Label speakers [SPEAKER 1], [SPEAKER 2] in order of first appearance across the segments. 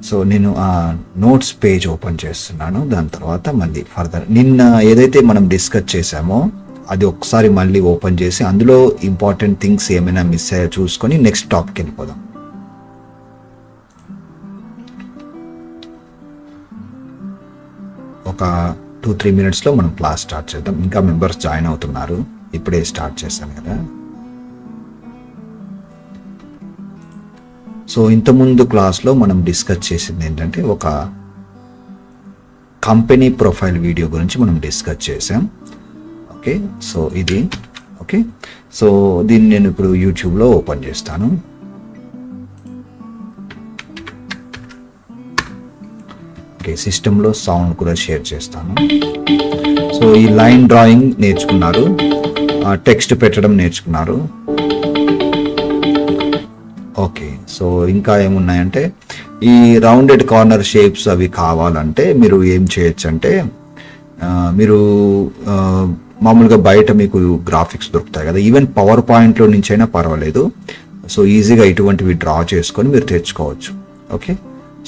[SPEAKER 1] So నేను ఆ notes page open చేస్తున్నాను. దాని తర్వాత మళ్ళీ ఫర్దర్ నిన్న ఏదైతే మనం డిస్కస్ చేసామో అది ఒకసారి మళ్ళీ ఓపెన్ చేసి అందులో ఇంపార్టెంట్ థింగ్స్ ఏమైనా మిస్ అయ్యా చూసుకొని నెక్స్ట్ టాపిక్ వెళ్ళిపోదాం. ఒక 2-3 మినిట్స్లో మనం క్లాస్ స్టార్ట్ చేద్దాం. ఇంకా మెంబర్స్ జాయిన్ అవుతున్నారు, ఇప్పుడే స్టార్ట్ చేశాను కదా. సో ఇంతకుముందు క్లాస్లో మనం డిస్కస్ చేసింది ఏంటంటే ఒక కంపెనీ ప్రొఫైల్ వీడియో గురించి మనం డిస్కస్ చేసాం. ఓకే, సో ఇది ఓకే. సో దీన్ని నేను ఇప్పుడు యూట్యూబ్లో ఓపెన్ చేస్తాను. ఓకే, సిస్టంలో సౌండ్ కూడా షేర్ చేస్తాను. సో ఈ లైన్ డ్రాయింగ్ నేర్చుకున్నారు, టెక్స్ట్ పెట్టడం నేర్చుకున్నారు. ఓకే, సో ఇంకా ఏమున్నాయంటే ఈ రౌండెడ్ కార్నర్ షేప్స్ అవి కావాలంటే మీరు ఏం చేయొచ్చు అంటే మీరు మామూలుగా బయట మీకు గ్రాఫిక్స్ దొరుకుతాయి కదా, ఈవెన్ పవర్ పాయింట్లో నుంచి అయినా పర్వాలేదు. సో ఈజీగా ఇటువంటివి డ్రా చేసుకొని మీరు తెచ్చుకోవచ్చు. ఓకే,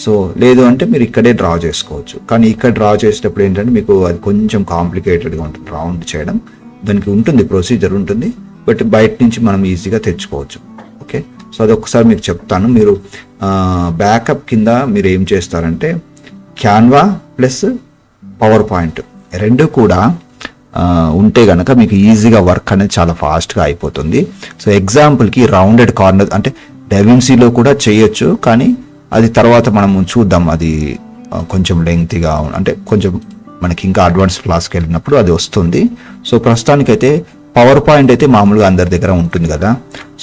[SPEAKER 1] సో లేదు అంటే మీరు ఇక్కడే డ్రా చేసుకోవచ్చు. కానీ ఇక్కడ డ్రా చేసేటప్పుడు ఏంటంటే మీకు అది కొంచెం కాంప్లికేటెడ్గా ఉంటుంది రౌండ్ చేయడం. దానికి ఉంటుంది ప్రొసీజర్ ఉంటుంది, బట్ బయట నుంచి మనం ఈజీగా తెచ్చుకోవచ్చు. ఓకే, సో అది ఒకసారి మీకు చెప్తాను. మీరు బ్యాకప్ కింద మీరు ఏం చేస్తారంటే క్యాన్వా ప్లస్ పవర్ పాయింట్ రెండు కూడా ఉంటే కనుక మీకు ఈజీగా వర్క్ అనేది చాలా ఫాస్ట్గా అయిపోతుంది. సో ఎగ్జాంపుల్కి రౌండెడ్ కార్నర్ అంటే డెవిన్సీలో కూడా చేయొచ్చు, కానీ అది తర్వాత మనం చూద్దాం. అది కొంచెం లెంగ్తీగా అంటే కొంచెం మనకి ఇంకా అడ్వాన్స్ క్లాస్కి వెళ్ళినప్పుడు అది వస్తుంది. సో ప్రస్తుతానికైతే పవర్ పాయింట్ అయితే మామూలుగా అందరి దగ్గర ఉంటుంది కదా.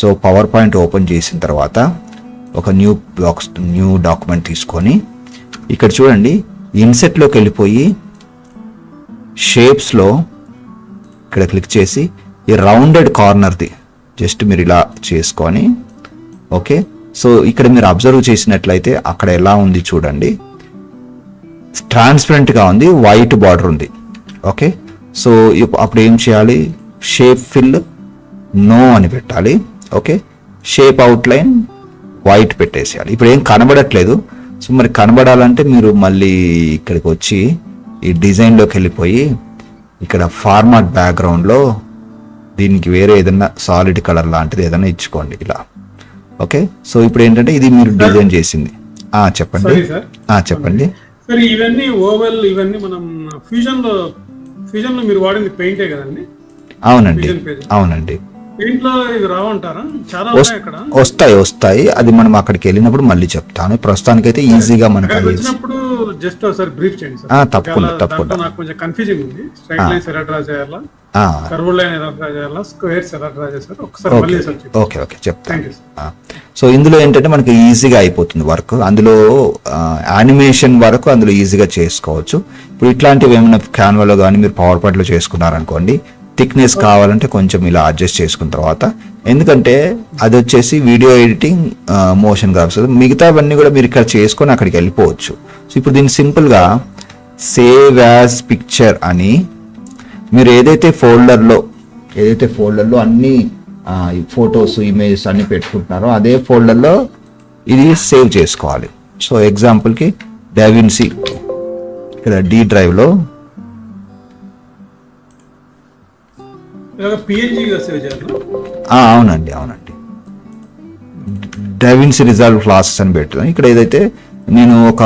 [SPEAKER 1] సో పవర్ పాయింట్ ఓపెన్ చేసిన తర్వాత ఒక న్యూ డాక్యుమెంట్ తీసుకొని ఇక్కడ చూడండి ఇన్సెట్లోకి వెళ్ళిపోయి షేప్స్లో ఇక్కడ క్లిక్ చేసి ఈ రౌండెడ్ కార్నర్ది జస్ట్ మీరు ఇలా చేసుకొని ఓకే. సో ఇక్కడ మీరు అబ్జర్వ్ చేసినట్లయితే అక్కడ ఎలా ఉంది చూడండి, ట్రాన్స్పరెంట్గా ఉంది, వైట్ బార్డర్ ఉంది. ఓకే, సో అప్పుడు ఏం చేయాలి, షేప్ ఫిల్ నో అని పెట్టాలి. ఓకే, షేప్ అవుట్లైన్ వైట్ పెట్టేసేయాలి. ఇప్పుడు ఏం కనబడట్లేదు. సో మరి కనబడాలంటే మీరు మళ్ళీ ఇక్కడికి వచ్చి ఈ డిజైన్లోకి వెళ్ళిపోయి ఇక్కడ ఫార్మాట్ బ్యాక్గ్రౌండ్లో దీనికి వేరే ఏదైనా సాలిడ్ కలర్ లాంటిది ఏదైనా ఇచ్చుకోండి ఇలా. ఓకే, సో ఇప్పుడు ఏంటంటే ఇది మీరు డిజైన్ చేసింది. చెప్పండి చెప్పండి
[SPEAKER 2] సార్. ఇవన్నీ ఓవెల్ ఇవన్నీ మనం ఫ్యూజన్ లో మీరు వాడింది పెయింటే కదండి?
[SPEAKER 1] అవునండి, అవునండి. వస్తాయి. అది మనం అక్కడికి వెళ్ళినప్పుడు మళ్ళీ చెప్తాను. ప్రస్తుతానికైతే ఈజీగా మనకు తప్పకుండా ఓకే చెప్తాను. సో ఇందులో ఏంటంటే మనకి ఈజీగా అయిపోతుంది వర్క్. అందులో యానిమేషన్ వరకు అందులో ఈజీగా చేసుకోవచ్చు. ఇప్పుడు ఇట్లాంటివి ఏమైనా క్యాన్వాలో కానీ మీరు పవర్ పాయింట్లో చేసుకున్నారనుకోండి, థిక్నెస్ కావాలంటే కొంచెం ఇలా అడ్జస్ట్ చేసుకున్న తర్వాత, ఎందుకంటే అది వచ్చేసి వీడియో ఎడిటింగ్, మోషన్ గ్రాఫిక్స్, మిగతావన్నీ కూడా మీరు ఇక్కడ చేసుకొని అక్కడికి వెళ్ళిపోవచ్చు. సో ఇప్పుడు దీన్ని సింపుల్గా సేవ్ యాజ్ పిక్చర్ అని మీరు ఏదైతే ఫోల్డర్లో అన్ని ఫొటోస్ ఇమేజెస్ అన్ని పెట్టుకుంటున్నారో అదే ఫోల్డర్లో ఇది సేవ్ చేసుకోవాలి. సో ఎగ్జాంపుల్కి డెవిన్సీ ఇక్కడ డి డ్రైవ్లో అవునండి డెవిన్సీ రిజాల్వ్ క్లాసెస్ అని పెట్టుదాం. ఇక్కడ ఏదైతే నేను ఒక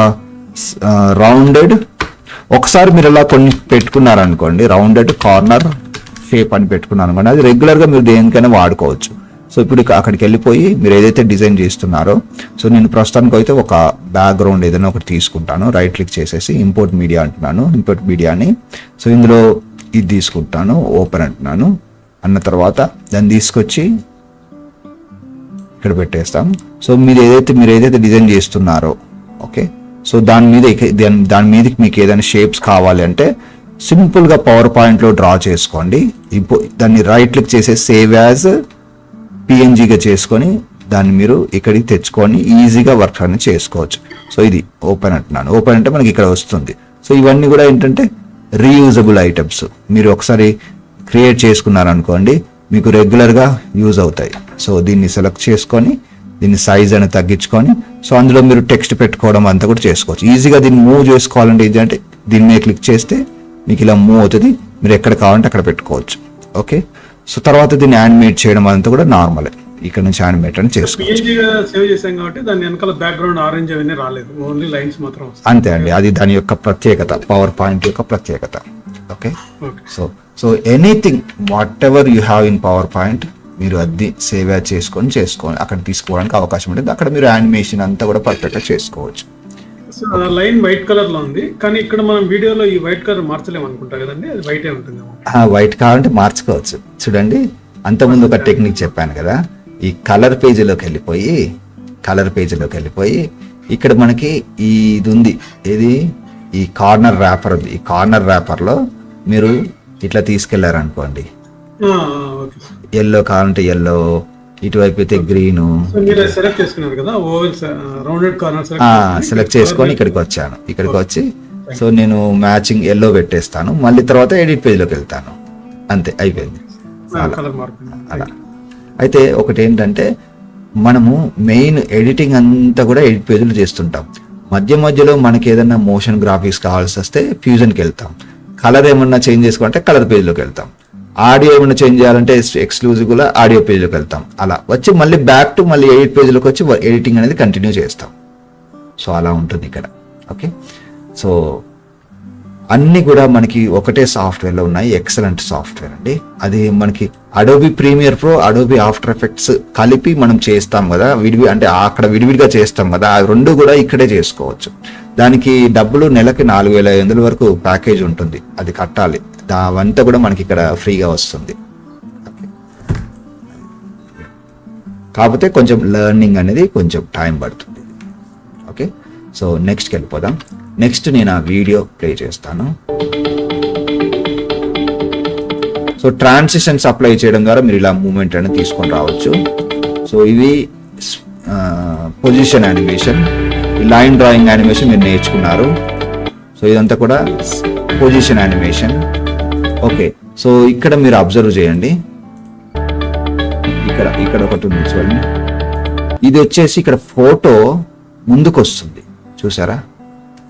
[SPEAKER 1] రౌండెడ్ ఒకసారి మీరు ఇలా కొన్ని పెట్టుకున్నారనుకోండి, రౌండెడ్ కార్నర్ షేప్ అని పెట్టుకున్నాను అనుకోండి, అది రెగ్యులర్గా మీరు దేనికైనా వాడుకోవచ్చు. సో ఇప్పుడు అక్కడికి వెళ్ళిపోయి మీరు ఏదైతే డిజైన్ చేస్తున్నారో, సో నేను ప్రస్తుతానికి అయితే ఒక బ్యాక్గ్రౌండ్ ఏదైనా ఒకటి తీసుకుంటాను. రైట్ క్లిక్ చేసేసి ఇంపోర్ట్ మీడియా అంటున్నాను, ఇంపోర్ట్ మీడియాని. సో ఇందులో ఇది తీసుకుంటాను, ఓపెన్ అంటున్నాను. అన్న తర్వాత దాన్ని తీసుకొచ్చి ఇక్కడ పెట్టేస్తాం. సో మీరు ఏదైతే డిజైన్ చేస్తున్నారో ఓకే, సో దాని మీదకి మీకు ఏదైనా షేప్స్ కావాలి అంటే సింపుల్గా పవర్ పాయింట్లో డ్రా చేసుకోండి. దాన్ని రైట్ క్లిక్ చేసి సేవ్ యాజ్ పిఎన్జీగా చేసుకొని దాన్ని మీరు ఇక్కడికి తెచ్చుకొని ఈజీగా వర్క్ అనేది చేసుకోవచ్చు. సో ఇది ఓపెన్ అంటున్నాను. ఓపెన్ అంటే మనకి ఇక్కడ వస్తుంది. సో ఇవన్నీ కూడా ఏంటంటే రీయూజబుల్ ఐటమ్స్. మీరు ఒకసారి క్రియేట్ చేసుకున్నారనుకోండి, మీకు రెగ్యులర్గా యూజ్ అవుతాయి. సో దీన్ని సెలెక్ట్ చేసుకొని దీన్ని సైజ్ అని తగ్గించుకొని సో అందులో మీరు టెక్స్ట్ పెట్టుకోవడం అంతా కూడా చేసుకోవచ్చు. ఈజీగా దీన్ని మూవ్ చేసుకోవాలంటే ఏంటంటే దీని మీద క్లిక్ చేస్తే మీకు ఇలా మూవ్ అవుతుంది. మీరు ఎక్కడ కావాలంటే అక్కడ పెట్టుకోవచ్చు. ఓకే, సో తర్వాత దీన్ని యానిమేట్ చేయడం అంతా కూడా నార్మలే. ఇక్కడ నుంచి యానిమేట్ అని చేసుకోవచ్చు.
[SPEAKER 2] పిఎన్జిగా సేవ్ చేసాం కాబట్టి దాని వెనకాల బ్యాక్గ్రౌండ్ ఆరెంజ్ అవన్నీ రాలేదు, ఓన్లీ లైన్స్ మాత్రం వస్తాయి.
[SPEAKER 1] అంతే అండి, అది దాని యొక్క ప్రత్యేకత, పవర్ పాయింట్ యొక్క ప్రత్యేకత. Okay, so anything what ever you have in power point మీరు అది సేవ్ చేసుకోండి అక్కడ తీసుకోవడానికి అవకాశం ఉంటుంది. అక్కడ మీరు యానిమేషన్ అంతా కూడా పర్ఫెక్ట్ గా చేసుకోవచ్చు.
[SPEAKER 2] సో లైన్ వైట్ కలర్ లో ఉంది, కానీ ఇక్కడ మనం వీడియోలో ఈ వైట్ కలర్ మార్చలేము అనుకుంటా కదండి, అది వైటే ఉంటుంది.
[SPEAKER 1] వైట్ కావాలంటే మార్చుకోవచ్చు. చూడండి, అంతకుముందు ఒక టెక్నిక్ చెప్పాను కదా, ఈ కలర్ పేజీలోకి వెళ్ళిపోయి ఇక్కడ మనకి ఇది ఉంది, ఏది ఈ కార్నర్ ర్యాపర్ ఉంది. ఈ కార్నర్ ర్యాపర్ లో మీరు ఇట్లా తీసుకెళ్లారు అనుకోండి, ఎల్లో కావాలంటే ఎల్లో, ఇటువైపు అయితే గ్రీన్ సెలెక్ట్ చేసుకొని ఇక్కడికి వచ్చాను. ఇక్కడికి వచ్చి సో నేను మ్యాచింగ్ ఎల్లో పెట్టేస్తాను, మళ్ళీ తర్వాత ఎడిట్ పేజ్లోకి వెళ్తాను. అంతే, అయిపోయింది. అలా అయితే ఒకటి ఏంటంటే మనము మెయిన్ ఎడిటింగ్ అంతా కూడా ఎడిట్ పేజ్లో చేస్తుంటాం. మధ్యలో మనకి ఏదైనా మోషన్ గ్రాఫిక్స్ కావాల్సి వస్తే ఫ్యూజన్కి వెళ్తాం. కలర్ ఏమన్నా చేంజ్ చేసుకోవాలంటే కలర్ పేజ్లోకి వెళ్తాం. ఆడియో ఏమైనా చేంజ్ చేయాలంటే ఎక్స్క్లూజివ్గా ఆడియో పేజ్లోకి వెళ్తాం. అలా వచ్చి మళ్ళీ బ్యాక్ టు మళ్ళీ ఎడిట్ పేజ్లోకి వచ్చి ఎడిటింగ్ అనేది కంటిన్యూ చేస్తాం. సో అలా ఉంటుంది ఇక్కడ. ఓకే, సో అన్ని కూడా మనకి ఒకటే సాఫ్ట్వేర్లో ఉన్నాయి. ఎక్సలెంట్ సాఫ్ట్వేర్ అండి. అది మనకి Adobe Premiere Pro, Adobe After Effects కలిపి మనం చేస్తాం కదా, అంటే అక్కడ విడివిడిగా చేస్తాం కదా, ఆ రెండు కూడా ఇక్కడే చేసుకోవచ్చు. దానికి డబ్బులు నెలకి 4,500 వరకు ప్యాకేజ్ ఉంటుంది, అది కట్టాలి. అవంతా కూడా మనకి ఇక్కడ ఫ్రీగా వస్తుంది. కాకపోతే కొంచెం లెర్నింగ్ అనేది కొంచెం టైం పడుతుంది. ఓకే, సో నెక్స్ట్కి వెళ్ళిపోదాం. నెక్స్ట్ నేను ఆ వీడియో ప్లే చేస్తాను. సో ట్రాన్సిషన్స్ అప్లై చేయడం ద్వారా మీరు ఇలా మూమెంట్ అనేది తీసుకొని రావచ్చు. సో ఇవి position animation, line drawing animation మీరు నేర్చుకున్నారు. సో ఇదంతా కూడా పొజిషన్ యానిమేషన్. ఓకే, సో ఇక్కడ మీరు అబ్జర్వ్ చేయండి, ఇక్కడ ఒకటి ఉంది చూడండి. ఇది వచ్చేసి ఇక్కడ ఫోటో ముందుకు వస్తుంది, చూసారా,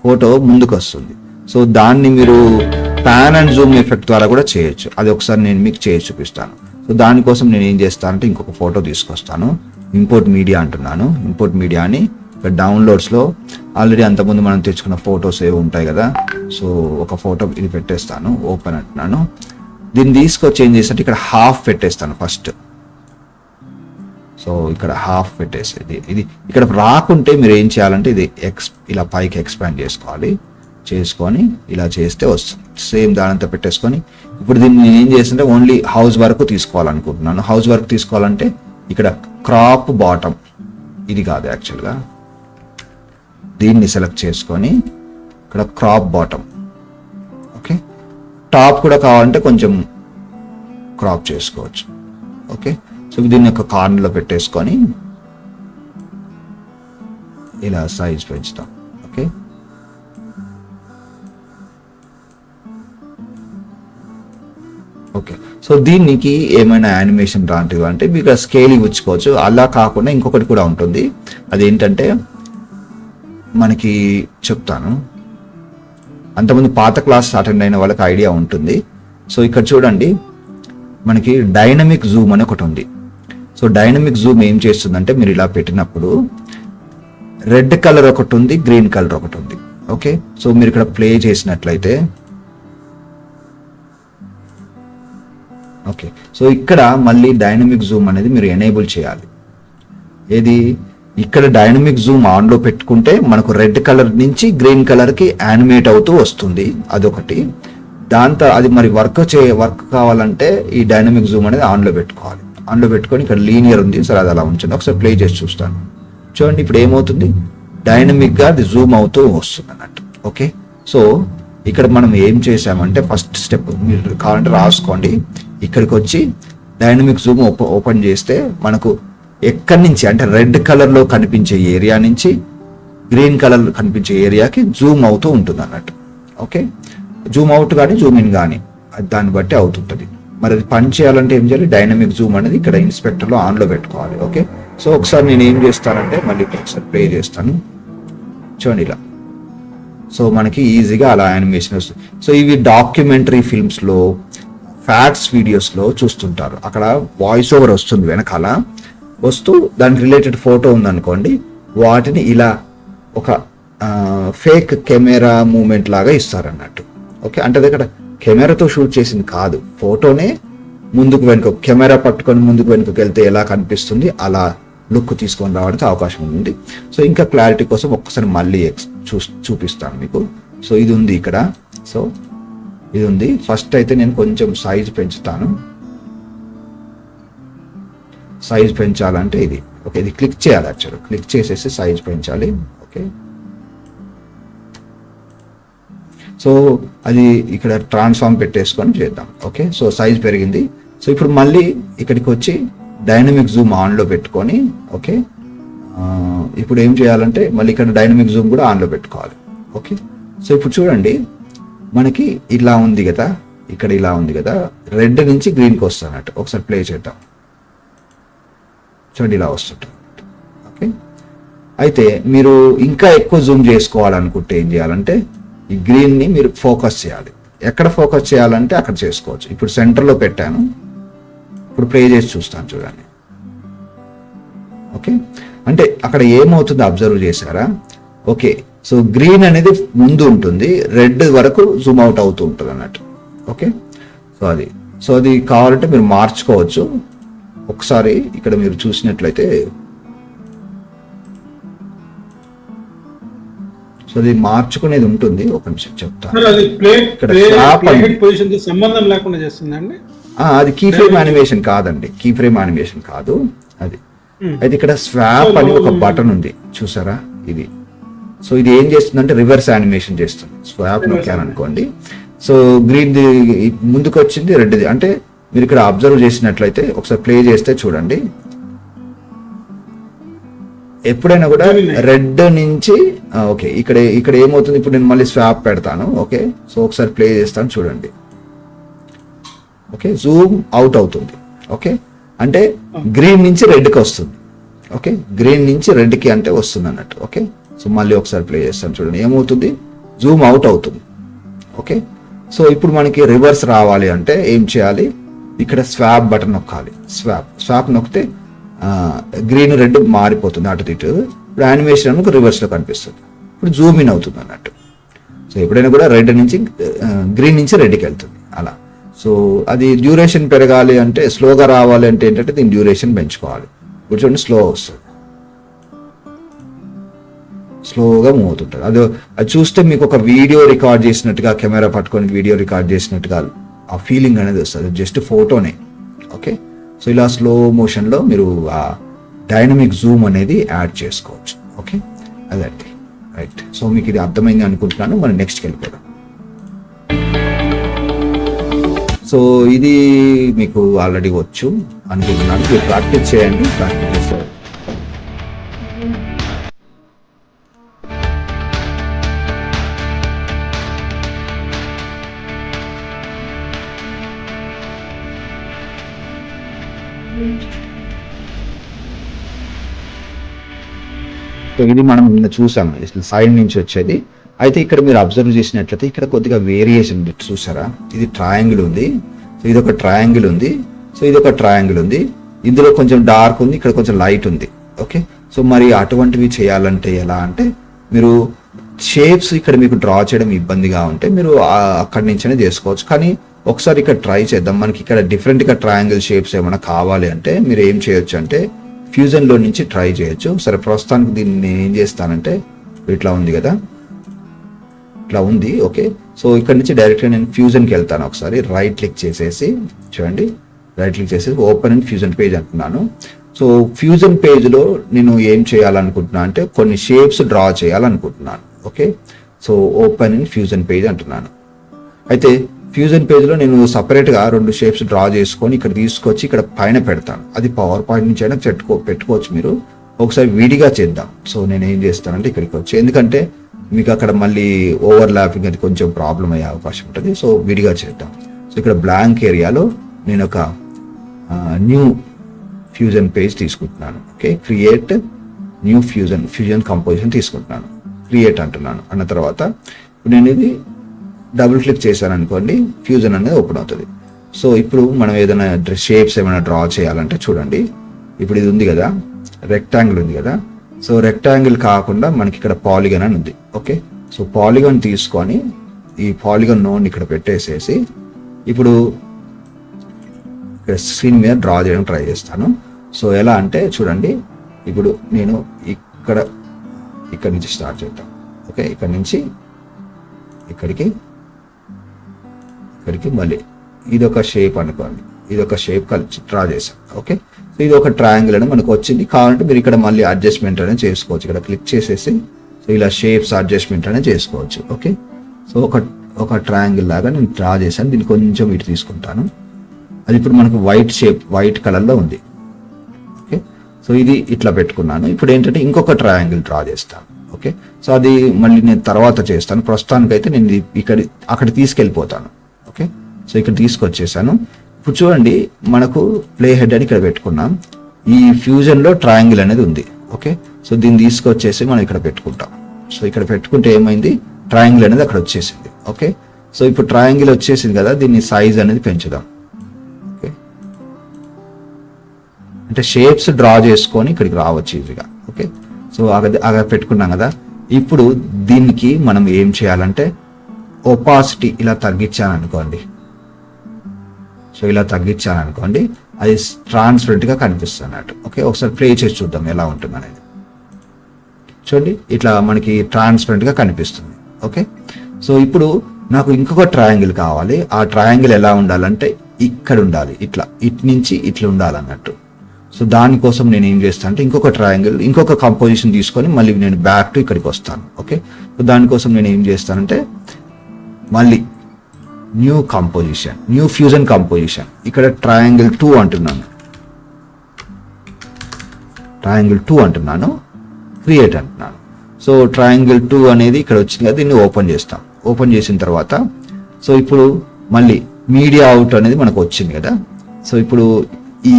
[SPEAKER 1] ఫోటో ముందుకు వస్తుంది. సో దాన్ని మీరు పాన్ అండ్ జూమ్ ఎఫెక్ట్ ద్వారా కూడా చేయొచ్చు. అది ఒకసారి నేను మీకు చేసి చూపిస్తాను. సో దానికోసం నేను ఏం చేస్తానంటే ఇంకొక ఫోటో తీసుకొస్తాను. ఇంపోర్ట్ మీడియా అంటున్నాను. ఇంపోర్ట్ మీడియా అని ఇక్కడ డౌన్లోడ్స్లో ఆల్రెడీ అంతకుముందు మనం తెచ్చుకున్న ఫొటోస్ ఏవి ఉంటాయి కదా, సో ఒక ఫోటో ఇది పెట్టేస్తాను, ఓపెన్ అంటున్నాను. దీన్ని తీసుకొచ్చి ఏం చేస్తానంటే ఇక్కడ హాఫ్ పెట్టేస్తాను ఫస్ట్. సో ఇక్కడ హాఫ్ పెట్టేసేది, ఇది ఇక్కడ రాకుంటే మీరు ఏం చేయాలంటే ఇది ఇలా పైకి ఎక్స్పాండ్ చేసుకొని ఇలా చేస్తే వస్తుంది. సేమ్ దానంతా పెట్టేసుకొని ఇప్పుడు దీన్ని నేను ఏం చేస్తుంటే ఓన్లీ హౌస్ వరకు తీసుకోవాలనుకుంటున్నాను. హౌస్ వరకు తీసుకోవాలంటే ఇక్కడ క్రాప్ బాటమ్, ఇది కాదు యాక్చువల్గా, దీన్ని సెలెక్ట్ చేసుకొని ఇక్కడ క్రాప్ బాటమ్. ఓకే, టాప్ కూడా కావాలంటే కొంచెం క్రాప్ చేసుకోవచ్చు. ఓకే, సో దీన్ని ఒక కార్నర్లో పెట్టేసుకొని ఇలా సైజ్ పెంచుతాం. ఓకే, ఓకే, సో దీనికి ఏమైనా యానిమేషన్ లాంటివి అంటే మీకు స్కేల్ ఇవ్వచ్చుకోవచ్చు. అలా కాకుండా ఇంకొకటి కూడా ఉంటుంది, అదేంటంటే మనకి చెప్తాను. అంతకుముందు పాత క్లాస్ అటెండ్ అయిన వాళ్ళకి ఐడియా ఉంటుంది. సో ఇక్కడ చూడండి, మనకి డైనమిక్ జూమ్ అని ఒకటి ఉంది. సో డైనమిక్ జూమ్ ఏం చేస్తుందంటే మీరు ఇలా పెట్టినప్పుడు రెడ్ కలర్ ఒకటి ఉంది, గ్రీన్ కలర్ ఒకటి ఉంది. ఓకే, సో మీరు ఇక్కడ ప్లే చేసినట్లయితే ఓకే, సో ఇక్కడ మళ్ళీ డైనమిక్ జూమ్ అనేది మీరు ఎనేబుల్ చేయాలి. ఏది, ఇక్కడ డైనమిక్ జూమ్ ఆన్లో పెట్టుకుంటే మనకు రెడ్ కలర్ నుంచి గ్రీన్ కలర్కి యానిమేట్ అవుతూ వస్తుంది, అదొకటి. దాంతో అది మరి వర్క్ కావాలంటే ఈ డైనమిక్ జూమ్ అనేది ఆన్లో పెట్టుకోవాలి. ఆన్లో పెట్టుకొని ఇక్కడ లీనియర్ ఉంది, సరే అది అలా ఉంచండి. ఒకసారి ప్లే చేసి చూస్తాను. చూడండి ఇప్పుడు ఏమవుతుంది, డైనమిక్గా అది జూమ్ అవుతూ వస్తుంది అన్నట్టు. ఓకే, సో ఇక్కడ మనం ఏం చేసామంటే ఫస్ట్ స్టెప్ మీరు కావాలంటే రాసుకోండి. ఇక్కడికి వచ్చి డైనమిక్ జూమ్ ఓపెన్ చేస్తే మనకు ఎక్కడి నుంచి అంటే రెడ్ కలర్లో కనిపించే ఏరియా నుంచి గ్రీన్ కలర్ కనిపించే ఏరియాకి జూమ్ అవుతూ ఉంటుంది అన్నట్టు. ఓకే, జూమ్ అవుట్ కానీ జూమ్ ఇన్ కానీ దాన్ని బట్టి అవుతుంటుంది. మరి అది పని చేయాలంటే ఏం చేయాలి, డైనమిక్ జూమ్ అనేది ఇక్కడ ఇన్స్పెక్టర్లో ఆన్లో పెట్టుకోవాలి. ఓకే, సో ఒకసారి నేను ఏం చేస్తానంటే మళ్ళీ ఒకసారి ప్లే చేస్తాను చూడండి ఇలా. సో మనకి ఈజీగా అలా యానిమేషన్ వస్తుంది. సో ఇవి డాక్యుమెంటరీ ఫిల్మ్స్లో, ఫ్యాక్ట్స్ వీడియోస్లో చూస్తుంటారు. అక్కడ వాయిస్ ఓవర్ వస్తుంది వెనకాల వస్తూ దానికి రిలేటెడ్ ఫోటో ఉందనుకోండి, వాటిని ఇలా ఒక ఫేక్ కెమెరా మూమెంట్ లాగా ఇస్తారన్నట్టు. ఓకే, అంటే అది ఇక్కడ కెమెరాతో షూట్ చేసింది కాదు, ఫోటోనే ముందుకు వెనుక కెమెరా పట్టుకొని ముందుకు వెనుకకి వెళ్తే ఎలా కనిపిస్తుంది అలా లుక్ తీసుకొని రావడానికి అవకాశం ఉంది. సో ఇంకా క్లారిటీ కోసం ఒక్కసారి మళ్ళీ చూపిస్తాను మీకు. సో ఇది ఉంది ఇక్కడ. సో ఇది ఉంది. ఫస్ట్ అయితే నేను కొంచెం సైజ్ పెంచుతాను. సైజ్ పెంచాలంటే ఇది ఓకే, ఇది క్లిక్ చేయాలి. యాక్చువల్ క్లిక్ చేసేసి సైజ్ పెంచాలి. ఓకే, సో అది ఇక్కడ ట్రాన్స్ఫార్మ్ పెట్టేసుకొని చేద్దాం. ఓకే, సో సైజ్ పెరిగింది. సో ఇప్పుడు మళ్ళీ ఇక్కడికి వచ్చి డైనమిక్ జూమ్ ఆన్లో పెట్టుకొని ఓకే, ఇప్పుడు ఏం చేయాలంటే మళ్ళీ ఇక్కడ డైనమిక్ జూమ్ కూడా ఆన్లో పెట్టుకోవాలి. ఓకే, సో ఇప్పుడు చూడండి మనకి ఇలా ఉంది కదా, ఇక్కడ ఇలా ఉంది కదా, రెడ్ నుంచి గ్రీన్కి వస్తున్నట్టు. ఒకసారి ప్లే చేద్దాం చూడండి, ఇలా వస్తుంటుంది. ఓకే, అయితే మీరు ఇంకా ఎక్కువ జూమ్ చేసుకోవాలనుకుంటే ఏం చేయాలంటే ఈ గ్రీన్ని మీరు ఫోకస్ చేయాలి. ఎక్కడ ఫోకస్ చేయాలంటే అక్కడ చేసుకోవచ్చు. ఇప్పుడు సెంటర్లో పెట్టాను, ఇప్పుడు ప్లే చేసి చూస్తాను చూడండి. ఓకే, అంటే అక్కడ ఏమవుతుందో అబ్జర్వ్ చేశారా? ఓకే, సో గ్రీన్ అనేది ముందు ఉంటుంది, రెడ్ వరకు జూమ్ అవుట్ అవుతూ ఉంటుంది అన్నట్టు. ఓకే, సో అది కావాలంటే మీరు మార్చుకోవచ్చు. ఒకసారి ఇక్కడ మీరు చూసినట్లయితే సో అది మార్చుకునేది ఉంటుంది. ఒక నిమిషం చెప్తాను.
[SPEAKER 2] సంబంధం లేకుండా చేస్తుందండి.
[SPEAKER 1] అది కీ ఫ్రేమ్ యానిమేషన్ కాదండి, కీ ఫ్రేమ్ యానిమేషన్ కాదు అది. అయితే ఇక్కడ స్వాప్ అని ఒక బటన్ ఉంది చూసారా, ఇది. సో ఇది ఏం చేస్తుందంటే రివర్స్ యానిమేషన్ చేస్తుంది. స్వాప్ నొక్కాను అనుకోండి, సో గ్రీన్ ముందుకు వచ్చింది, రెడ్ది. అంటే మీరు ఇక్కడ అబ్జర్వ్ చేసినట్లయితే ఒకసారి ప్లే చేస్తే చూడండి, ఎప్పుడైనా కూడా రెడ్ నుంచి ఓకే, ఇక్కడ ఏమవుతుంది, ఇప్పుడు నేను మళ్ళీ స్వాప్ పెడతాను. ఓకే, సో ఒకసారి ప్లే చేస్తాను చూడండి. ఓకే, జూమ్ అవుట్ అవుతుంది. ఓకే, అంటే గ్రీన్ నుంచి రెడ్కి వస్తుంది. ఓకే, గ్రీన్ నుంచి రెడ్కి అంటే వస్తుంది అన్నట్టు. ఓకే, సో మళ్ళీ ఒకసారి ప్లే చేస్తాను చూడండి, ఏమవుతుంది, జూమ్ అవుట్ అవుతుంది. ఓకే, సో ఇప్పుడు మనకి రివర్స్ రావాలి అంటే ఏం చేయాలి, ఇక్కడ స్వాప్ బటన్ నొక్కాలి. స్వాప్ నొక్కితే గ్రీన్ రెడ్ మారిపోతుంది అటు ఇటు. ఇప్పుడు యానిమేషన్ అనుకు రివర్స్లో కనిపిస్తుంది. ఇప్పుడు జూమ్ ఇన్ అవుతుంది అన్నట్టు. సో ఎప్పుడైనా కూడా రెడ్ నుంచి గ్రీన్ నుంచి రెడ్కి వెళ్తుంది అలా. సో అది డ్యూరేషన్ పెరగాలి అంటే, స్లోగా రావాలి అంటే ఏంటంటే దీని డ్యూరేషన్ పెంచుకోవాలి. ఇప్పుడు చూడండి స్లో వస్తుంది, స్లోగా మూవ్ అవుతుంటుంది. అది చూస్తే మీకు ఒక వీడియో రికార్డ్ చేసినట్టుగా, కెమెరా పట్టుకొని వీడియో రికార్డ్ చేసినట్టుగా ఆ ఫీలింగ్ అనేది వస్తుంది. జస్ట్ ఫోటోనే. ఓకే, సో ఇలా స్లో మోషన్లో మీరు ఆ డైనమిక్ జూమ్ అనేది యాడ్ చేసుకోవచ్చు. ఓకే, అదండి. రైట్, సో మీకు ఇది అర్థమైంది అనుకుంటున్నాను. మనం నెక్స్ట్కి వెళ్ళిపోదాం. సో ఇది మీకు ఆల్రెడీ వచ్చు అనుకుంటున్నాను. మీరు ప్రాక్టీస్ చేయండి. ప్రాక్టీస్ చేస్తారు. సో ఇది మనం నిన్న చూసాం, సైడ్ నుంచి వచ్చేది. అయితే ఇక్కడ మీరు అబ్జర్వ్ చేసినట్లయితే ఇక్కడ కొద్దిగా వేరియేషన్ చూసారా, ఇది ట్రయాంగిల్ ఉంది, సో ఇది ఒక ట్రయాంగిల్ ఉంది, సో ఇది ఒక ట్రయాంగిల్ ఉంది, ఇందులో కొంచెం డార్క్ ఉంది, ఇక్కడ కొంచెం లైట్ ఉంది. ఓకే, సో మరి అటువంటివి చేయాలంటే ఎలా అంటే, మీరు షేప్స్ ఇక్కడ మీకు డ్రా చేయడం ఇబ్బందిగా ఉంటే మీరు అక్కడి నుంచే చేసుకోవచ్చు. కానీ ఒకసారి ఇక్కడ ట్రై చేద్దాం. మనకి ఇక్కడ డిఫరెంట్గా ట్రయాంగిల్ షేప్స్ ఏమైనా కావాలి అంటే మీరు ఏం చేయొచ్చు అంటే ఫ్యూజన్లో నుంచి ట్రై చేయొచ్చు. సరే, ప్రస్తుతానికి దీన్ని నేను ఏం చేస్తానంటే, ఇట్లా ఉంది కదా, ఇట్లా ఉంది. ఓకే, సో ఇక్కడ నుంచి డైరెక్ట్గా నేను ఫ్యూజన్కి వెళ్తాను. ఒకసారి రైట్ క్లిక్ చేసేసి చూడండి, రైట్ క్లిక్ చేసేసి ఓపెన్ అండ్ ఫ్యూజన్ పేజ్ అంటున్నాను. సో ఫ్యూజన్ పేజ్లో నేను ఏం చేయాలనుకుంటున్నాను అంటే కొన్ని షేప్స్ డ్రా చేయాలనుకుంటున్నాను. Okay, so open and fusion page అంటున్నాను. అయితే ఫ్యూజన్ పేజ్లో నేను సపరేట్గా 2 షేప్స్ డ్రా చేసుకొని ఇక్కడ తీసుకొచ్చి ఇక్కడ పైన పెడతాను. అది పవర్ పాయింట్ నుంచి అయినా పెట్టుకోవచ్చు మీరు. ఒకసారి విడిగా చేద్దాం. సో నేను ఏం చేస్తానంటే ఇక్కడికి వచ్చి, ఎందుకంటే మీకు అక్కడ మళ్ళీ ఓవర్ ల్యాపింగ్ అది కొంచెం ప్రాబ్లం అయ్యే అవకాశం ఉంటుంది. సో విడిగా చేద్దాం. సో ఇక్కడ బ్లాంక్ ఏరియాలో నేను ఒక న్యూ ఫ్యూజన్ పేజ్ తీసుకుంటున్నాను. Okay, create new fusion composition తీసుకుంటున్నాను. క్రియేట్ అంటున్నాను. అన్న తర్వాత ఇప్పుడు నేను ఇది డబుల్ క్లిక్ చేశాను అనుకోండి, ఫ్యూజన్ అనేది ఓపెన్ అవుతుంది. సో ఇప్పుడు మనం ఏదైనా షేప్స్ ఏమైనా డ్రా చేయాలంటే చూడండి, ఇప్పుడు ఇది ఉంది కదా, రెక్టాంగిల్ ఉంది కదా. సో రెక్టాంగిల్ కాకుండా మనకి ఇక్కడ పాలిగన్ అని ఉంది. ఓకే, సో పాలిగన్ తీసుకొని ఈ పాలిగన్ నోడ్ ఇక్కడ పెట్టేసేసి ఇప్పుడు ఇక్కడ స్క్రీన్ మీద డ్రా చేయడం ట్రై చేస్తాను. సో ఎలా అంటే చూడండి, ఇప్పుడు నేను ఇక్కడ నుంచి స్టార్ట్ చేద్దాం. ఓకే, ఇక్కడ నుంచి ఇక్కడికి మళ్ళీ ఇదొక షేప్ అనుకోండి, ఇదొక షేప్ కలిసి డ్రా చేశాం. ఓకే, సో ఇది ఒక ట్రయాంగిల్ అని మనకు వచ్చింది. కావాలంటే మీరు ఇక్కడ మళ్ళీ అడ్జస్ట్మెంట్ అనేది చేసుకోవచ్చు. ఇక్కడ క్లిక్ చేసేసి సో ఇలా షేప్స్ అడ్జస్ట్మెంట్ అనేది చేసుకోవచ్చు. ఓకే, సో ఒక ట్రయాంగిల్ లాగా నేను డ్రా చేశాను. దీన్ని కొంచెం ఇటు తీసుకుంటాను. అది ఇప్పుడు మనకు వైట్ కలర్లో ఉంది. ఓకే, సో ఇది ఇట్లా పెట్టుకున్నాను. ఇప్పుడు ఏంటంటే ఇంకొక ట్రయాంగిల్ డ్రా చేస్తాను. ఓకే, సో అది మళ్ళీ నేను తర్వాత చేస్తాను. ప్రస్తుతానికైతే నేను అక్కడ తీసుకెళ్ళిపోతాను. ఓకే, సో ఇక్కడ తీసుకొచ్చేసాను. ఇప్పుడు చూడండి, మనకు ప్లే హెడ్ అని ఇక్కడ పెట్టుకున్నాం. ఈ ఫ్యూజన్లో ట్రయాంగిల్ అనేది ఉంది. ఓకే, సో దీన్ని తీసుకొచ్చేసి మనం ఇక్కడ పెట్టుకుంటాం. సో ఇక్కడ పెట్టుకుంటే ఏమైంది, ట్రయాంగిల్ అనేది అక్కడ వచ్చేసింది. ఓకే, సో ఇప్పుడు ట్రయాంగిల్ వచ్చేసింది కదా, దీన్ని సైజ్ అనేది పెంచుదాం. ఓకే, అంటే షేప్స్ డ్రా చేసుకొని ఇక్కడికి రావచ్చు ఈజీగా. ఓకే, సో అలా పెట్టుకున్నాం కదా. ఇప్పుడు దీనికి మనం ఏం చేయాలంటే ఒపాసిటీ ఇలా తగ్గించాను అనుకోండి. సో ఇలా తగ్గించాను అనుకోండి, అది ట్రాన్స్పరెంట్ గా కనిపిస్తుంది అన్నట్టు. ఓకే, ఒకసారి ప్లే చేసి చూద్దాం ఎలా ఉంటుంది అనేది. చూడండి, ఇట్లా మనకి ట్రాన్స్పరెంట్ గా కనిపిస్తుంది. ఓకే, సో ఇప్పుడు నాకు ఇంకొక ట్రయాంగిల్ కావాలి. ఆ ట్రయాంగిల్ ఎలా ఉండాలంటే ఇక్కడ ఉండాలి, ఇటు నుంచి ఇట్లా ఉండాలన్నట్టు. సో దానికోసం నేను ఏం చేస్తాను అంటే ఇంకొక ట్రయాంగిల్, ఇంకొక కంపోజిషన్ తీసుకొని మళ్ళీ నేను బ్యాక్ టు ఇక్కడికి వస్తాను. ఓకే, సో దానికోసం నేను ఏం చేస్తానంటే మళ్ళీ న్యూ ఫ్యూజన్ కంపోజిషన్, ఇక్కడ ట్రయాంగిల్ 2 అంటున్నాను, క్రియేట్ అంటున్నాను. సో ట్రయాంగిల్ 2 అనేది ఇక్కడ వచ్చింది కదా, దీన్ని ఓపెన్ చేస్తాం. ఓపెన్ చేసిన తర్వాత సో ఇప్పుడు మళ్ళీ మీడియా అవుట్ అనేది మనకు వచ్చింది కదా. సో ఇప్పుడు ఈ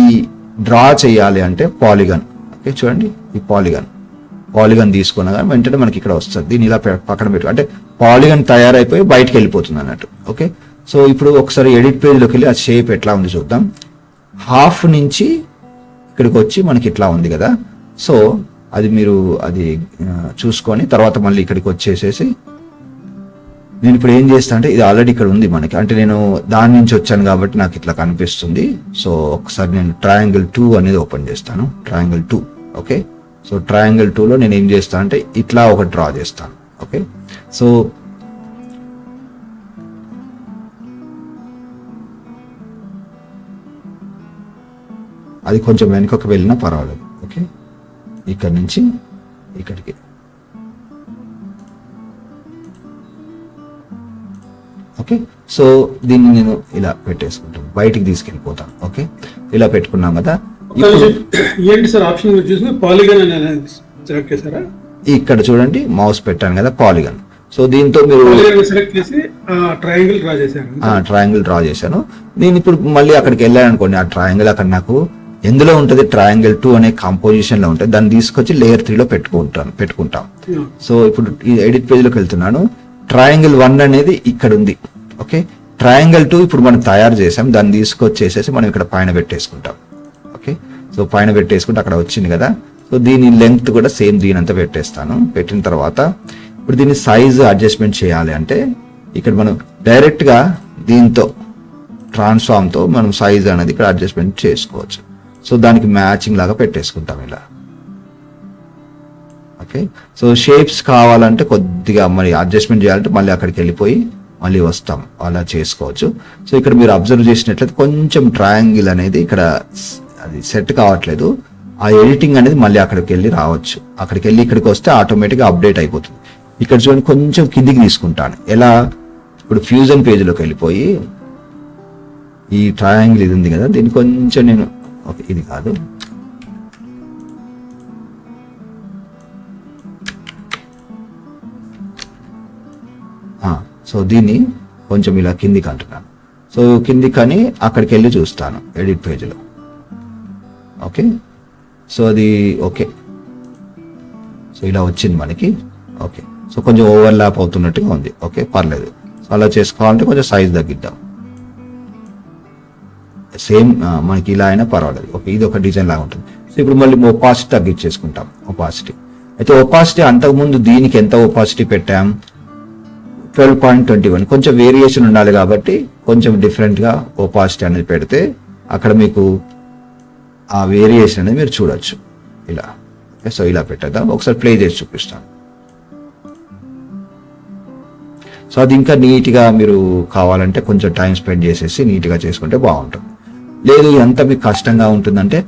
[SPEAKER 1] డ్రా చేయాలి అంటే పాలిగన్. ఓకే, చూడండి, ఈ పాలిగన్ తీసుకున్నా కానీ వెంటనే మనకి ఇక్కడ వస్తుంది. దీన్ని ఇలా పక్కన పెట్టు అంటే పాలిగన్ తయారైపోయి బయటకు వెళ్ళిపోతుంది అన్నట్టు. ఓకే, సో ఇప్పుడు ఒకసారి ఎడిట్ పేజ్లోకి వెళ్ళి ఆ షేప్ ఎట్లా ఉంది చూద్దాం. హాఫ్ నుంచి ఇక్కడికి వచ్చి మనకి ఇట్లా ఉంది కదా. సో అది మీరు చూసుకొని తర్వాత మళ్ళీ ఇక్కడికి వచ్చేసేసి నేను ఇప్పుడు ఏం చేస్తా అంటే ఇది ఆల్రెడీ ఇక్కడ ఉంది మనకి, అంటే నేను దాని నుంచి వచ్చాను కాబట్టి నాకు ఇట్లా కనిపిస్తుంది. సో ఒకసారి నేను ట్రయాంగిల్ 2 అనేది ఓపెన్ చేస్తాను. ట్రయాంగిల్ 2. ఓకే, సో ట్రయాంగిల్ 2లో నేను ఏం చేస్తాను అంటే ఇట్లా ఒక డ్రా చేస్తాను. ఓకే, సో అది కొంచెం వెనుకకు వెళ్ళినా పర్వాలేదు. ఓకే, ఇక్కడ నుంచి ఇక్కడికి. ఓకే, సో దీన్ని నేను ఇలా పెట్టేసుకుంటాను, బయటికి తీసుకెళ్ళిపోతాను. ఓకే, ఇలా పెట్టుకున్నాం కదా.
[SPEAKER 2] ఏంటి సార్ ఆప్షన్ చూసి పాలిగన్ అనేది సెలెక్ట్ చేశారా?
[SPEAKER 1] ఇక్కడ చూడండి, మౌస్ పెట్టాను కదా, పాలిగన్. సో దీంతో మీరు
[SPEAKER 2] సెలెక్ట్ చేసి ట్రయాంగిల్ డ్రా చేశారు.
[SPEAKER 1] ట్రయాంగిల్ డ్రా చేశాను. నేను ఇప్పుడు మళ్ళీ అక్కడికి వెళ్ళాను అనుకోండి, ఆ ట్రయాంగిల్ అక్కడ నాకు ఎందులో ఉంటుంది, ట్రయాంగిల్ 2 అనే కంపోజిషన్ లో ఉంటుంది. దాన్ని తీసుకొచ్చి లేయర్ 3లో పెట్టుకుంటాం. సో ఇప్పుడు ఈ ఎడిట్ పేజ్ లోకి వెళ్తున్నాను. ట్రయాంగిల్ 1 అనేది ఇక్కడ ఉంది. ఓకే, ట్రయాంగిల్ 2 ఇప్పుడు మనం తయారు చేసాం, దాన్ని తీసుకొచ్చేసేసి మనం ఇక్కడ పైన పెట్టేసుకుంటాం. ఓకే, సో పైన పెట్టేసుకుంటే అక్కడ వచ్చింది కదా. సో దీని లెంగ్త్ కూడా సేమ్ దీనంతా పెట్టేస్తాను. పెట్టిన తర్వాత ఇప్పుడు దీన్ని సైజ్ అడ్జస్ట్మెంట్ చేయాలి అంటే ఇక్కడ మనం డైరెక్ట్ గా దీంతో ట్రాన్స్ఫార్మ్ తో మనం సైజ్ అనేది ఇక్కడ అడ్జస్ట్మెంట్ చేసుకోవచ్చు. సో దానికి మ్యాచింగ్ లాగా పెట్టేసుకుంటాం ఇలా. ఓకే, సో షేప్స్ కావాలంటే కొద్దిగా మరి అడ్జస్ట్మెంట్ చేయాలంటే మళ్ళీ అక్కడికి వెళ్ళిపోయి మళ్ళీ వస్తాం, అలా చేసుకోవచ్చు. సో ఇక్కడ మీరు అబ్జర్వ్ చేసినట్లయితే కొంచెం ట్రయాంగిల్ అనేది ఇక్కడ అది సెట్ కావట్లేదు. ఆ ఎడిటింగ్ అనేది మళ్ళీ అక్కడికి వెళ్ళి రావచ్చు. అక్కడికి వెళ్ళి ఇక్కడికి వస్తే ఆటోమేటిక్గా అప్డేట్ అయిపోతుంది. ఇక్కడ చూడండి, కొంచెం కిందికి తీసుకుంటాను. ఎలా, ఇప్పుడు ఫ్యూజన్ పేజ్లోకి వెళ్ళిపోయి ఈ ట్రయాంగిల్ ఇది ఉంది కదా, దీన్ని కొంచెం నేను ఓకే ఇది కాదు, సో దీన్ని కొంచెం ఇలా కిందికి అంటున్నాను. సో కింది కానీ అక్కడికి వెళ్ళి చూస్తాను ఎడిట్ పేజ్లో. ఓకే, సో అది ఓకే. సో ఇలా వచ్చింది మనకి. ఓకే, సో కొంచెం ఓవర్లాప్ అవుతున్నట్టుగా ఉంది. ఓకే, పర్లేదు. సో అలా చేసుకోవాలంటే కొంచెం సైజ్ తగ్గిద్దాం. సేమ్ మనకి ఇలా అయినా పర్వాలేదు. ఓకే, ఇది ఒక డిజైన్ లాగా ఉంటుంది. సో ఇప్పుడు మళ్ళీ ఒపాసిటీ తగ్గించేసుకుంటాం. ఒపాసిటీ అయితే ఒపాసిటీ అంతకుముందు దీనికి ఎంత ఒపాసిటీ పెట్టాం, 12.21. కొంచెం వేరియేషన్ ఉండాలి కాబట్టి కొంచెం డిఫరెంట్గా ఒపాసిటీ అనేది పెడితే అక్కడ మీకు ఆ వేరియేషన్ అనేది మీరు చూడొచ్చు ఇలా. ఓకే, సో ఇలా పెట్టేద్దాం. ఒకసారి ప్లే చేసి చూపిస్తాను. సో అది ఇంకా నీట్గా మీరు కావాలంటే కొంచెం టైం స్పెండ్ చేసేసి నీట్గా చేసుకుంటే బాగుంటుంది. లేదు ఎంత మీకు కష్టంగా ఉంటుందంటే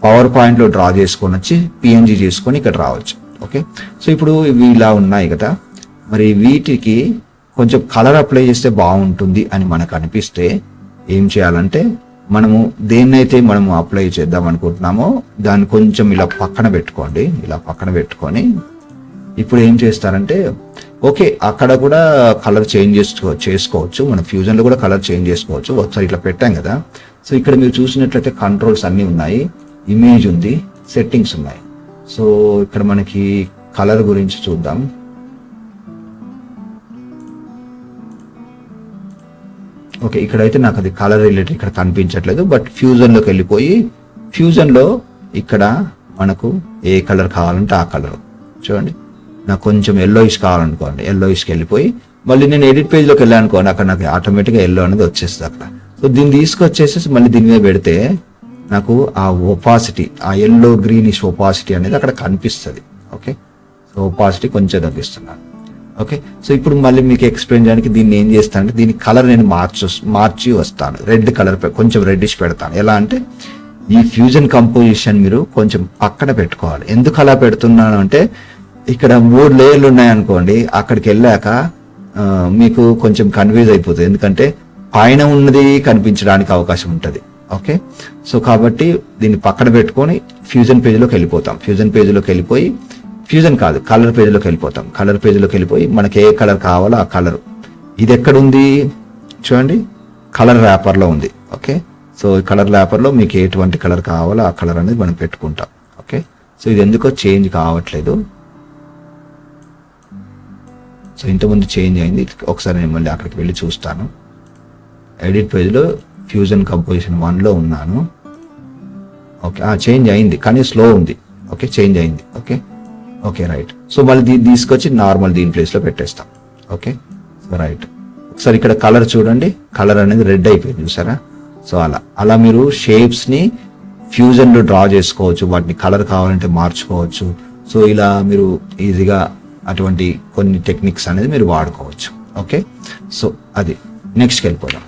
[SPEAKER 1] పవర్ పాయింట్లో డ్రా చేసుకొని వచ్చి పిఎన్జీ చేసుకొని ఇక్కడ రావచ్చు. ఓకే, సో ఇప్పుడు ఇవి ఇలా ఉన్నాయి కదా, మరి వీటికి కొంచెం కలర్ అప్లై చేస్తే బాగుంటుంది అని మనకు అనిపిస్తే ఏం చేయాలంటే మనము దేన్నైతే మనము అప్లై చేద్దాం అనుకుంటున్నామో దాన్ని కొంచెం ఇలా పక్కన పెట్టుకోండి. ఇలా పక్కన పెట్టుకొని ఇప్పుడు ఏం చేస్తారంటే ఓకే అక్కడ కూడా కలర్ చేంజ్ చేసుకోవచ్చు. మన ఫ్యూజన్లో కూడా కలర్ చేంజ్ చేసుకోవచ్చు. ఒకసారి ఇట్లా పెట్టాం కదా, సో ఇక్కడ మీరు చూసినట్లయితే కంట్రోల్స్ అన్నీ ఉన్నాయి, ఇమేజ్ ఉంది, సెట్టింగ్స్ ఉన్నాయి. సో ఇక్కడ మనకి కలర్ గురించి చూద్దాం. ఓకే, ఇక్కడైతే నాకు అది కలర్ రిలేటెడ్ ఇక్కడ కనిపించట్లేదు. బట్ ఫ్యూజన్లోకి వెళ్ళిపోయి ఫ్యూజన్లో ఇక్కడ మనకు ఏ కలర్ కావాలంటే ఆ కలర్ చూడండి. నాకు కొంచెం ఎల్లోయిష్ కావాలనుకోండి, ఎల్లోయిష్కి వెళ్ళిపోయి మళ్ళీ నేను ఎడిట్ పేజ్లోకి వెళ్ళాను అనుకోండి, అక్కడ నాకు ఆటోమేటిక్గా ఎల్లో అనేది వచ్చేస్తుంది అక్కడ. సో దీన్ని తీసుకొచ్చేసి మళ్ళీ దీని మీద పెడితే నాకు ఆ ఒపాసిటీ, ఆ ఎల్లో గ్రీనిష్ ఒపాసిటీ అనేది అక్కడ కనిపిస్తుంది. ఓకే, సో ఒపాసిటీ కొంచెం తగ్గిస్తున్నాను. ఓకే, సో ఇప్పుడు మళ్ళీ మీకు ఎక్స్ప్లెయిన్ చేయడానికి దీన్ని ఏం చేస్తానంటే దీని కలర్ నేను మార్చి వస్తాను. రెడ్ కలర్ కొంచెం రెడ్డిష్ పెడతాను. ఎలా అంటే ఈ ఫ్యూజన్ కంపోజిషన్ మీరు కొంచెం పక్కన పెట్టుకోవాలి. ఎందుకు అలా పెడుతున్నాను అంటే ఇక్కడ 3 లేయర్లు ఉన్నాయనుకోండి, అక్కడికి వెళ్ళాక మీకు కొంచెం కన్ఫ్యూజ్ అయిపోతుంది. ఎందుకంటే పైన ఉన్నది కనిపించడానికి అవకాశం ఉంటుంది. ఓకే, సో కాబట్టి దీన్ని పక్కన పెట్టుకొని ఫ్యూజన్ పేజ్లోకి వెళ్ళిపోతాం. ఫ్యూజన్ పేజ్లోకి వెళ్ళిపోయి ఫ్యూజన్ కాదు కలర్ పేజ్లోకి వెళ్ళిపోతాం. కలర్ పేజ్లోకి వెళ్ళిపోయి మనకి ఏ కలర్ కావాలో ఆ కలర్ ఇది ఎక్కడుంది చూడండి, కలర్ ర్యాపర్లో ఉంది. ఓకే, సో ఈ కలర్ ర్యాపర్లో మీకు ఎటువంటి కలర్ కావాలో ఆ కలర్ అనేది మనం పెట్టుకుంటాం. ఓకే, సో ఇది ఎందుకో చేంజ్ కావట్లేదు. సో ఇంతకుముందు చేంజ్ అయింది. ఒకసారి నేను మళ్ళీ అక్కడికి వెళ్ళి చూస్తాను. ఎడిట్ పేజ్లో ఫ్యూజన్ కంపోజిషన్ 1లో ఉన్నాను. ఓకే, చేంజ్ అయింది కానీ స్లో ఉంది. ఓకే, చేంజ్ అయింది. Okay okay right. సో మళ్ళీ దీన్ని తీసుకొచ్చి నార్మల్ దీని ప్లేస్లో పెట్టేస్తాం. Okay, so right. ఒకసారి ఇక్కడ కలర్ చూడండి, కలర్ అనేది రెడ్ అయిపోయింది చూసారా. సో అలా మీరు షేప్స్ని ఫ్యూజన్లో డ్రా చేసుకోవచ్చు, వాటిని కలర్ కావాలంటే మార్చుకోవచ్చు. సో ఇలా మీరు ఈజీగా అటువంటి కొన్ని టెక్నిక్స్ అనేది మీరు వాడుకోవచ్చు. ఓకే, సో అది నెక్స్ట్కి వెళ్ళిపోదాం.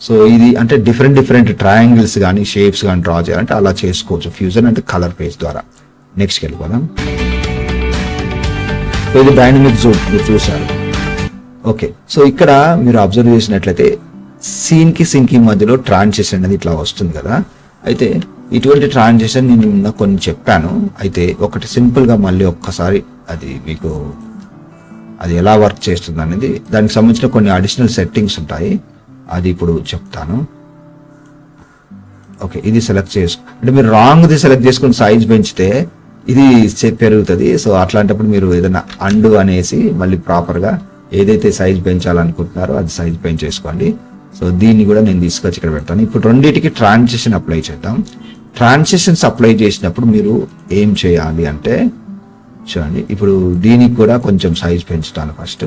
[SPEAKER 1] సో ఇది అంటే డిఫరెంట్ ట్రయాంగిల్స్ కానీ షేప్స్ కానీ డ్రా చేయాలంటే అలా చేసుకోవచ్చు ఫ్యూజన్ అంటే కలర్ పేజ్ ద్వారా. నెక్స్ట్కి వెళ్ళిపోదాం. సో ఇది డైనమిక్ జూమ్ మీరు చూసారు. ఓకే, సో ఇక్కడ మీరు అబ్జర్వ్ చేసినట్లయితే సీన్కి మధ్యలో ట్రాన్సిషన్ అనేది ఇట్లా వస్తుంది కదా. అయితే ఇటువంటి ట్రాన్సిషన్ నేను నిన్న కొన్ని చెప్పాను. అయితే ఒకటి సింపుల్గా మళ్ళీ ఒక్కసారి అది మీకు అది ఎలా వర్క్ చేస్తుంది అనేది దానికి సంబంధించిన కొన్ని అడిషనల్ సెట్టింగ్స్ ఉంటాయి, అది ఇప్పుడు చెప్తాను. ఓకే, ఇది సెలెక్ట్ అంటే మీరు రాంగ్ది సెలెక్ట్ చేసుకుని సైజ్ పెంచితే ఇది పెరుగుతుంది. సో అట్లాంటప్పుడు మీరు ఏదైనా అండు అనేసి మళ్ళీ ప్రాపర్గా ఏదైతే సైజ్ పెంచాలనుకుంటున్నారో అది సైజ్ పెంచేసుకోండి. సో దీన్ని కూడా నేను తీసుకొచ్చి ఇక్కడ పెడతాను. ఇప్పుడు రెండింటికి ట్రాన్సిషన్ అప్లై చేద్దాం. ట్రాన్సిషన్స్ అప్లై చేసినప్పుడు మీరు ఏం చేయాలి అంటే చూడండి, ఇప్పుడు దీనికి కూడా కొంచెం సైజ్ పెంచుతాను ఫస్ట్.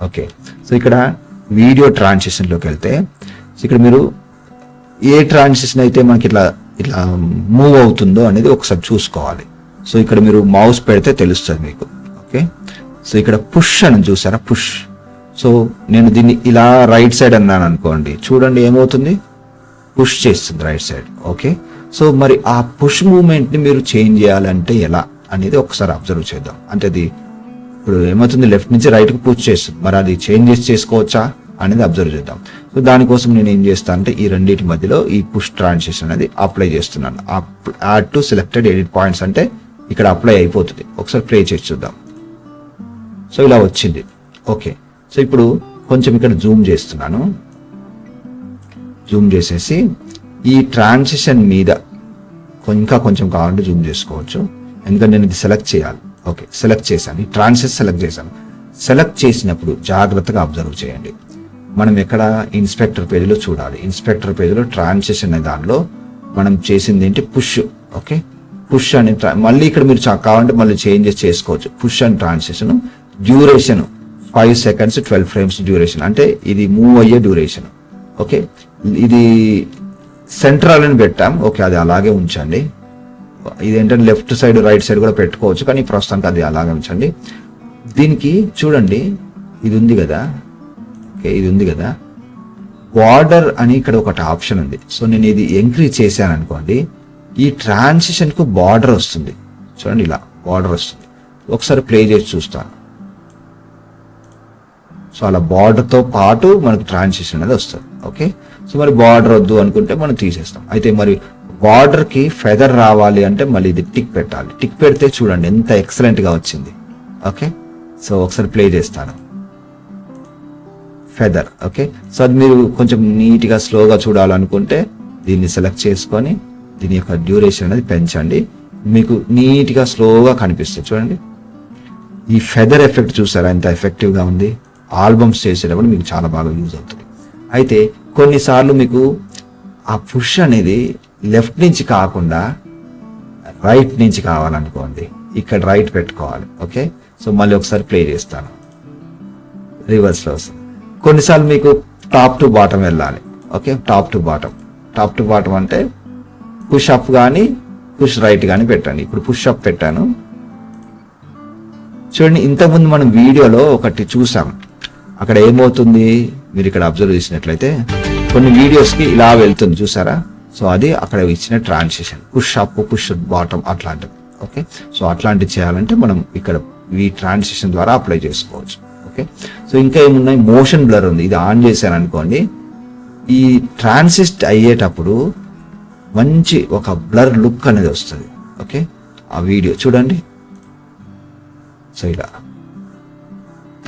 [SPEAKER 1] ఓకే, సో ఇక్కడ వీడియో ట్రాన్సిషన్లోకి వెళ్తే ఇక్కడ మీరు ఏ ట్రాన్సిషన్ అయితే మనకి ఇట్లా మూవ్ అవుతుందో అనేది ఒకసారి చూసుకోవాలి. సో ఇక్కడ మీరు మౌస్ పెడితే తెలుస్తుంది మీకు. ఓకే, సో ఇక్కడ పుష్ అని చూసారా, పుష్. సో నేను దీన్ని ఇలా రైట్ సైడ్ అన్నాను అనుకోండి, చూడండి ఏమవుతుంది, పుష్ చేస్తుంది రైట్ సైడ్. ఓకే, సో మరి ఆ పుష్ మూమెంట్ని మీరు చేంజ్ చేయాలంటే ఎలా అనేది ఒకసారి అబ్జర్వ్ చేద్దాం. అంటే అది ఇప్పుడు ఏమవుతుంది, లెఫ్ట్ నుంచి రైట్కి పుష్ చేస్తుంది, మరి అది చేంజెస్ చేసుకోవచ్చా అనేది అబ్జర్వ్ చేద్దాం. సో దానికోసం నేను ఏం చేస్తాను అంటే ఈ రెండింటి మధ్యలో ఈ పుష్ ట్రాన్సిషన్ అనేది అప్లై చేస్తున్నాను. Add to selected edit points అంటే ఇక్కడ అప్లై అయిపోతుంది. ఒకసారి ప్లే చేసి చూద్దాం. సో ఇలా వచ్చింది. ఓకే, సో ఇప్పుడు కొంచెం ఇక్కడ జూమ్ చేస్తున్నాను. జూమ్ చేసేసి ఈ ట్రాన్సిషన్ మీద ఇంకా కొంచెం కావాలంటే జూమ్ చేసుకోవచ్చు, ఎందుకంటే నేను ఇది సెలెక్ట్ చేయాలి. ఓకే, సెలెక్ట్ చేశాను, ఈ ట్రాన్సిషన్ సెలెక్ట్ చేశాను. సెలెక్ట్ చేసినప్పుడు జాగ్రత్తగా అబ్జర్వ్ చేయండి. మనం ఎక్కడ ఇన్స్పెక్టర్ పేజీలో చూడాలి. ఇన్స్పెక్టర్ పేజీలో ట్రాన్సిషన్ అనే దానిలో మనం చేసింది ఏంటి, పుష్. ఓకే, పుష్ అని మళ్ళీ ఇక్కడ మీరు కావాలంటే మళ్ళీ చేంజెస్ చేసుకోవచ్చు. Push and transition, duration 5 seconds 12 frames duration, అంటే ఇది మూవ్ అయ్యే డ్యూరేషన్. ఓకే, ఇది సెంట్రల్ అని పెట్టాం. ఓకే, అది అలాగే ఉంచండి. ఇది ఏంటంటే లెఫ్ట్ సైడ్ రైట్ సైడ్ కూడా పెట్టుకోవచ్చు, కానీ ప్రస్తుతానికి అది అలాగే ఉంచండి. దీనికి చూడండి, ఇది ఉంది కదా. ఓకే, ఇది ఉంది కదా, బార్డర్ అని ఇక్కడ ఒకటి ఆప్షన్ ఉంది. సో నేను ఇది ఎంక్రీజ్ చేశాను అనుకోండి, ఈ ట్రాన్సిషన్ కు బార్డర్ వస్తుంది. చూడండి, ఇలా బార్డర్ వస్తుంది. ఒకసారి ప్లే చేసి చూస్తాను. సో అలా బార్డర్ తో పాటు మనకు ట్రాన్సిషన్ అనేది వస్తుంది. ఓకే, సో మరి బార్డర్ వద్దు అనుకుంటే మనం తీసేస్తాం. అయితే మరి బార్డర్ కి ఫెదర్ రావాలి అంటే మళ్ళీ ఇది టిక్ పెట్టాలి. టిక్ పెడితే చూడండి ఎంత ఎక్సలెంట్ గా వచ్చింది. ఓకే, సో ఒకసారి ప్లే చేస్తాను. ఫెదర్. ఓకే, సో అది మీరు కొంచెం నీట్ గా స్లోగా చూడాలనుకుంటే దీన్ని సెలెక్ట్ చేసుకొని దీని యొక్క డ్యూరేషన్ అనేది పెంచండి. మీకు నీట్ గా స్లోగా కనిపిస్తుంది. చూడండి, ఈ ఫెదర్ ఎఫెక్ట్ చూసారా ఎంత ఎఫెక్టివ్ గా ఉంది. ఆల్బమ్స్ చేసేటప్పుడు మీకు చాలా బాగా యూజ్ అవుతుంది. అయితే కొన్నిసార్లు మీకు ఆ పుష్ అనేది లెఫ్ట్ నుంచి కాకుండా రైట్ నుంచి కావాలనుకోండి, ఇక్కడ రైట్ పెట్టుకోవాలి. ఓకే, సో మళ్ళీ ఒకసారి ప్లే చేస్తాను. రివర్స్ లో వస్తుంది. కొన్నిసార్లు మీకు టాప్ టు బాటం వెళ్ళాలి. Okay, top to bottom. Top to bottom అంటే పుష్ అప్ కానీ పుష్ రైట్ కానీ పెట్టండి. ఇప్పుడు పుష్ అప్ పెట్టాను. చూడండి, ఇంతకుముందు మనం వీడియోలో ఒకటి చూసాం. అక్కడ ఏమవుతుంది, మీరు ఇక్కడ అబ్జర్వ్ చేసినట్లయితే కొన్ని వీడియోస్ కి ఇలా వెళ్తుంది చూసారా. సో అది అక్కడ ఇచ్చిన transition, push up push bottom అట్లాంటివి. ఓకే, సో అట్లాంటివి చేయాలంటే మనం ఇక్కడ ఈ ట్రాన్సిషన్ ద్వారా అప్లై చేసుకోవచ్చు. ఓకే, సో ఇంకా ఏమున్నాయి, మోషన్ బ్లర్ ఉంది. ఇది ఆన్ చేశాను అనుకోండి, ఈ ట్రాన్సిస్ట్ అయ్యేటప్పుడు మంచి ఒక బ్లర్ లుక్ అనేది వస్తుంది. ఓకే, ఆ వీడియో చూడండి. సో ఇలా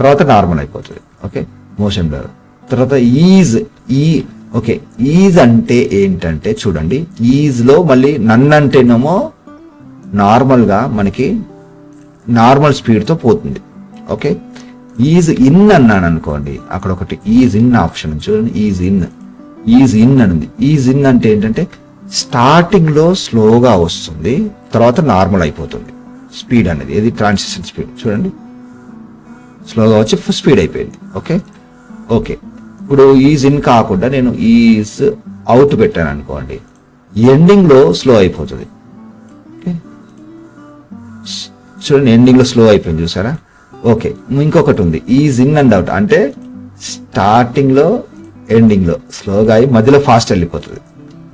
[SPEAKER 1] తర్వాత నార్మల్ అయిపోతుంది. Okay, motion blur. తర్వాత ఈజ్. ఓకే, ఈజ్ అంటే ఏంటంటే చూడండి, ఈజ్ లో మళ్ళీ నన్ను అంటేనేమో నార్మల్ గా మనకి నార్మల్ స్పీడ్ తో పోతుంది. ఓకే, ఈజ్ ఇన్ అన్నాను అనుకోండి, అక్కడ ఒకటి ఈజ్ ఇన్ ఆప్షన్ చూడండి. ఈజ్ ఇన్ అని. ఈజ్ ఇన్ అంటే ఏంటంటే స్టార్టింగ్ లో స్లోగా వస్తుంది, తర్వాత నార్మల్ అయిపోతుంది స్పీడ్ అనేది. ఇది ట్రాన్సిషన్ స్పీడ్. చూడండి, స్లోగా వచ్చి స్పీడ్ అయిపోయింది. ఓకే, ఓకే, ఇప్పుడు ఈజ్ ఇన్ కాకుండా నేను ఈజ్ అవుట్ పెట్టాను అనుకోండి, ఎండింగ్ లో స్లో అయిపోతుంది. ఓకే, చూడండి, ఎండింగ్ లో స్లో అయిపోయింది చూసారా. ఓకే, ఇంకొకటి ఉంది, ఈజ్ ఇన్ అండ్ అవుట్ అంటే స్టార్టింగ్ లో ఎండింగ్ లో స్లోగా అయి మధ్యలో ఫాస్ట్ వెళ్ళిపోతుంది.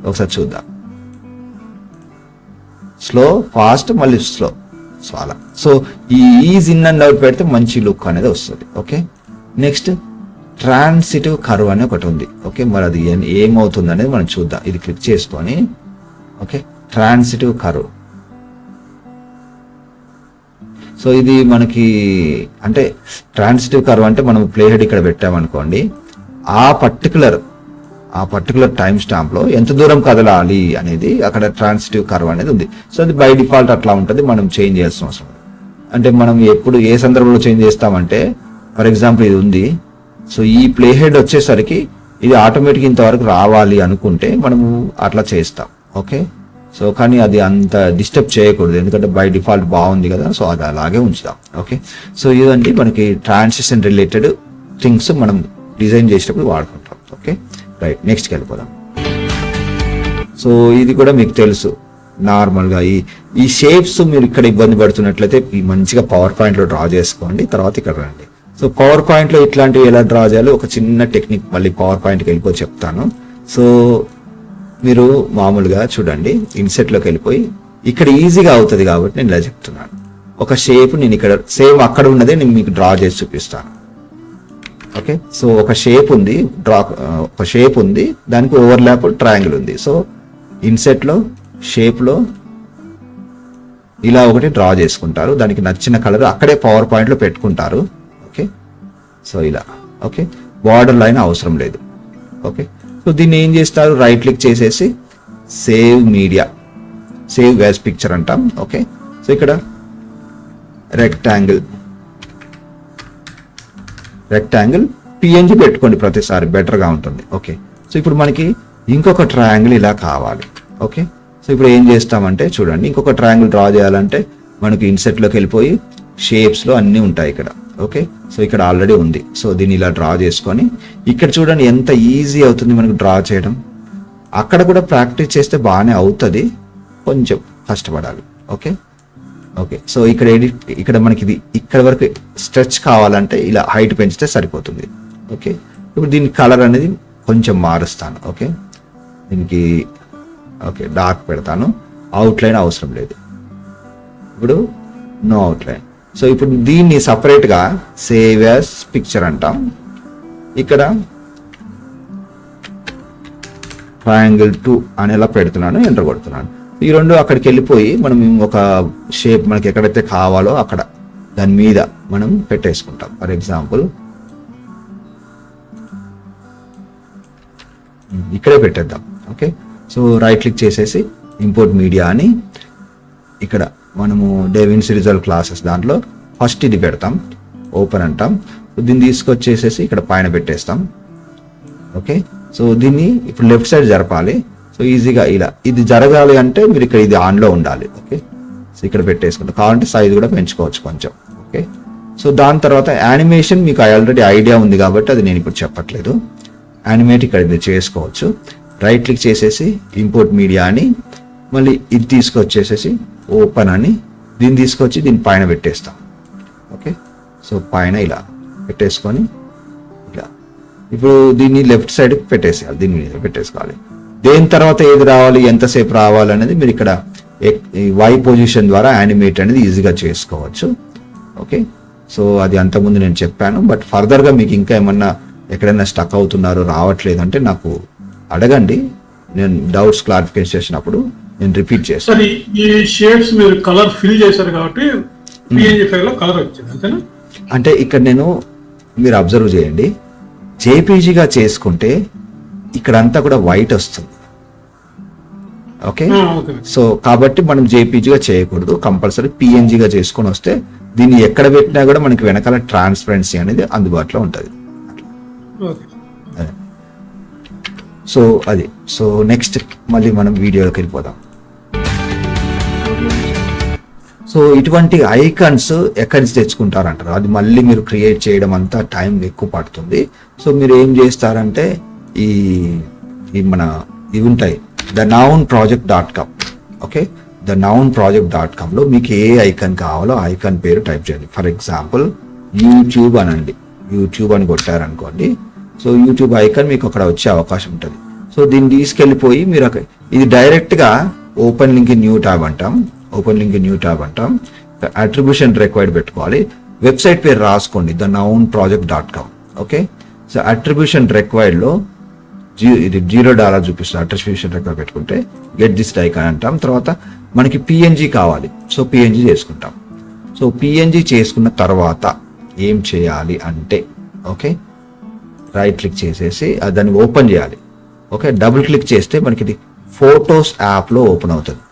[SPEAKER 1] ఒకసారి చూద్దాం. స్లో, ఫాస్ట్, మళ్ళీ స్లో. సో అలా. సో ఈ ఈజ్ ఇన్ అండ్ అవుట్ పెడితే మంచి లుక్ అనేది వస్తుంది. ఓకే, నెక్స్ట్ ట్రాన్సిటివ్ కర్వ్ అని ఒకటి ఉంది. ఓకే, మరి అది ఏమవుతుంది అనేది మనం చూద్దాం. ఇది క్లిక్ చేసుకొని, ఓకే, ట్రాన్సిటివ్ కర్వ్. సో ఇది మనకి అంటే ట్రాన్సిటివ్ కర్వ్ అంటే మనం ప్లే హెడ్ ఇక్కడ పెట్టామనుకోండి, ఆ పర్టికులర్ టైం స్టాంప్ లో ఎంత దూరం కదలాలి అనేది అక్కడ ట్రాన్సిటివ్ కర్వ్ అనేది ఉంది. సో అది బై డిఫాల్ట్ అట్లా ఉంటుంది, మనం చేంజ్ చేయాల్సిన అవసరం లేదు. అంటే మనం ఎప్పుడు ఏ సందర్భంలో చేంజ్ చేస్తామంటే, ఫర్ ఎగ్జాంపుల్ ఇది ఉంది. సో ఈ ప్లే హెడ్ వచ్చేసరికి ఇది ఆటోమేటిక్ ఇంతవరకు రావాలి అనుకుంటే మనము అట్లా చేస్తాం. ఓకే, సో కానీ అది అంత డిస్టర్బ్ చేయకూడదు, ఎందుకంటే బై డిఫాల్ట్ బాగుంది కదా. సో అది అలాగే ఉంచుదాం. ఓకే, సో ఇదండి మనకి ట్రాన్సిషన్ రిలేటెడ్ థింగ్స్ మనం డిజైన్ చేసేటప్పుడు వాడుకుంటాం. ఓకే, రైట్, నెక్స్ట్కి వెళ్ళిపోదాం. సో ఇది కూడా మీకు తెలుసు, నార్మల్ గా ఈ షేప్స్ మీరు ఇక్కడ ఇబ్బంది పడుతున్నట్లయితే ఈ మంచిగా పవర్ పాయింట్ లో డ్రా చేసుకోండి. తర్వాత ఇక్కడ రండి. సో పవర్ పాయింట్ లో ఇట్లాంటివి ఎలా డ్రా చేయాలో ఒక చిన్న టెక్నిక్ మళ్ళీ పవర్ పాయింట్కి వెళ్ళిపోయి చెప్తాను. సో మీరు మామూలుగా చూడండి, ఇన్సెట్ లోకి వెళ్ళిపోయి ఇక్కడ ఈజీగా అవుతుంది కాబట్టి నేను ఇలా చెప్తున్నాను. ఒక షేప్ నేను ఇక్కడ సేమ్ అక్కడ ఉన్నదే నేను మీకు డ్రా చేసి చూపిస్తాను. ఓకే, సో ఒక షేప్ ఉంది, ఒక షేప్ ఉంది, దానికి ఓవర్లాప్ ట్రయాంగిల్ ఉంది. సో ఇన్సెట్ లో షేప్ లో ఇలా ఒకటి డ్రా చేసుకుంటారు, దానికి నచ్చిన కలర్ అక్కడే పవర్ పాయింట్ లో పెట్టుకుంటారు. ఓకే, సో ఇలా. ఓకే, బార్డర్ లైన్ అవసరం లేదు. ఓకే, సో దీన్ని ఏం చేస్తారు, రైట్ క్లిక్ చేసేసి save media, save as picture అంటాం. ఓకే, సో ఇక్కడ రెక్టాంగిల్ పిఎన్జి పెట్టుకోండి ప్రతిసారి, బెటర్గా ఉంటుంది. ఓకే, సో ఇప్పుడు మనకి ఇంకొక ట్రయాంగిల్ ఇలా కావాలి. ఓకే, సో ఇప్పుడు ఏం చేస్తామంటే చూడండి, ఇంకొక ట్రయాంగిల్ డ్రా చేయాలంటే మనకి ఇన్సెట్లోకి వెళ్ళిపోయి షేప్స్లో అన్నీ ఉంటాయి ఇక్కడ. ఓకే, సో ఇక్కడ ఆల్రెడీ ఉంది. సో దీన్ని ఇలా డ్రా చేసుకొని ఇక్కడ చూడండి ఎంత ఈజీ అవుతుంది మనకు డ్రా చేయడం. అక్కడ కూడా ప్రాక్టీస్ చేస్తే బాగానే అవుతుంది, కొంచెం కష్టపడాలి. ఓకే ఓకే, సో ఇక్కడ మనకి ఇది ఇక్కడ వరకు స్ట్రెచ్ కావాలంటే ఇలా హైట్ పెంచితే సరిపోతుంది. ఓకే, ఇప్పుడు దీని కలర్ అనేది కొంచెం మారుస్తాను. ఓకే, దీనికి ఓకే డార్క్ పెడతాను, అవుట్లైన్ అవసరం లేదు, ఇప్పుడు నో అవుట్లైన్. సో ఇప్పుడు దీన్ని సపరేట్గా సేవ్ యాజ్ పిక్చర్ అంటాం. ఇక్కడ ట్రయాంగిల్ 2 అనేలా పెడుతున్నాను, ఎంటర్ కొడుతున్నాను. ఈ రెండు అక్కడికి వెళ్ళిపోయి మనం ఒక షేప్ మనకి ఎక్కడైతే కావాలో అక్కడ దాని మీద మనం పెట్టేసుకుంటాం. ఫర్ ఎగ్జాంపుల్ ఇక్కడే పెట్టేద్దాం. ఓకే, సో రైట్ క్లిక్ చేసేసి ఇంపోర్ట్ మీడియా అని ఇక్కడ మనము డేవిన్సీ రిజల్ట్ క్లాసెస్ దాంట్లో ఫస్ట్ ఇది పెడతాం, ఓపెన్ అంటాం. దీన్ని తీసుకొచ్చేసేసి ఇక్కడ పైన పెట్టేస్తాం. ఓకే, సో దీన్ని ఇప్పుడు లెఫ్ట్ సైడ్ జరపాలి. సో ఈజీగా ఇలా ఇది జరగాలి అంటే మీరు ఇక్కడ ఇది ఆన్లో ఉండాలి. ఓకే, సో ఇక్కడ పెట్టేసుకుంటాం, కావాలంటే సైజ్ కూడా పెంచుకోవచ్చు కొంచెం. ఓకే, సో దాని తర్వాత యానిమేషన్ మీకు ఆల్రెడీ ఐడియా ఉంది కాబట్టి అది నేను ఇప్పుడు చెప్పట్లేదు. యానిమేట్ ఇక్కడ ఇది చేసుకోవచ్చు. రైట్ క్లిక్ చేసేసి ఇంపోర్ట్ మీడియా అని మళ్ళీ ఇది తీసుకొచ్చేసేసి ఓపెన్ అని దీన్ని తీసుకొచ్చి దీని పైన పెట్టేస్తాం. ఓకే, సో పైన ఇలా పెట్టేసుకొని ఇలా ఇప్పుడు దీన్ని లెఫ్ట్ సైడ్ పెట్టేసేయాలి, దీని మీద పెట్టేసుకోవాలి. దేని తర్వాత ఏది రావాలి, ఎంతసేపు రావాలి అనేది మీరు ఇక్కడ వై పొజిషన్ ద్వారా యానిమేట్ అనేది ఈజీగా చేసుకోవచ్చు. ఓకే, సో అది అంతకుముందు నేను చెప్పాను, బట్ ఫర్దర్గా మీకు ఇంకా ఏమన్నా ఎక్కడైనా స్టక్ అవుతున్నారు రావట్లేదు అంటే నాకు అడగండి, నేను డౌట్స్ క్లారిఫికేషన్ చేసినప్పుడు నేను రిపీట్ చేస్తాను.
[SPEAKER 2] సరే, ఈ షేప్స్ మీరు కలర్ ఫిల్ చేశారు కాబట్టి పిఎన్జి ఫైల్ లో కలర్ వచ్చింది అంతేనా?
[SPEAKER 1] అంటే ఇక్కడ నేను మీరు అబ్జర్వ్ చేయండి, జేపీజీగా చేసుకుంటే ఇక్కడ అంతా కూడా వైట్ వస్తుంది. ఓకే, సో కాబట్టి మనం జేపీజీగా చేయకూడదు, కంపల్సరీ పిఎన్జిగా చేసుకొని వస్తే దీన్ని ఎక్కడ పెట్టినా కూడా మనకి వెనకాల ట్రాన్స్పరెన్సీ అనేది అందుబాటులో ఉంటుంది. సో అది సో నెక్స్ట్ మళ్ళీ మనం వీడియోకి వెళ్ళిపోదాం. సో ఇటువంటి ఐకాన్స్ ఎక్కడి నుంచి తెచ్చుకుంటారంటారు, అది మళ్ళీ మీరు క్రియేట్ చేయడం అంతా టైం ఎక్కువ పడుతుంది. సో మీరు ఏం చేస్తారంటే ఈ మన ఇవి ఉంటాయి theNounProject.com. ఓకే, theNounProject.com లో మీకు ఏ ఐకాన్ కావాలో ఐకాన్ పేరు టైప్ చేయండి. ఫర్ ఎగ్జాంపుల్ యూట్యూబ్ అనండి, యూట్యూబ్ అని కొట్టారనుకోండి. సో యూట్యూబ్ ఐకాన్ మీకు అక్కడ వచ్చే అవకాశం ఉంటుంది. సో దీన్ని తీసుకెళ్ళిపోయి మీరు ఇది డైరెక్ట్గా ఓపెన్ లింక్ న్యూ ట్యాబ్ అంటాం, అట్రిబ్యూషన్ రిక్వైర్డ్ పెట్టుకోవాలి. వెబ్సైట్ పేరు రాసుకోండి theNounProject.com. ఓకే, సో అట్రిబ్యూషన్ రిక్వైర్డ్లో ఇది $0 చూపిస్తుంది. అట్రిబ్యూషన్ రిక్వైర్డ్ పెట్టుకుంటే గెట్ దిస్ ఐకాన్ అంటాం. తర్వాత మనకి పిఎన్జి కావాలి, సో పిఎన్జి చేసుకుంటాం. సో పిఎన్జి చేసుకున్న తర్వాత ఏం చేయాలి అంటే ఓకే రైట్ క్లిక్ చేసేసి దాన్ని ఓపెన్ చేయాలి. ఓకే, డబుల్ క్లిక్ చేస్తే మనకి ఇది ఫోటోస్ యాప్లో ఓపెన్ అవుతుంది.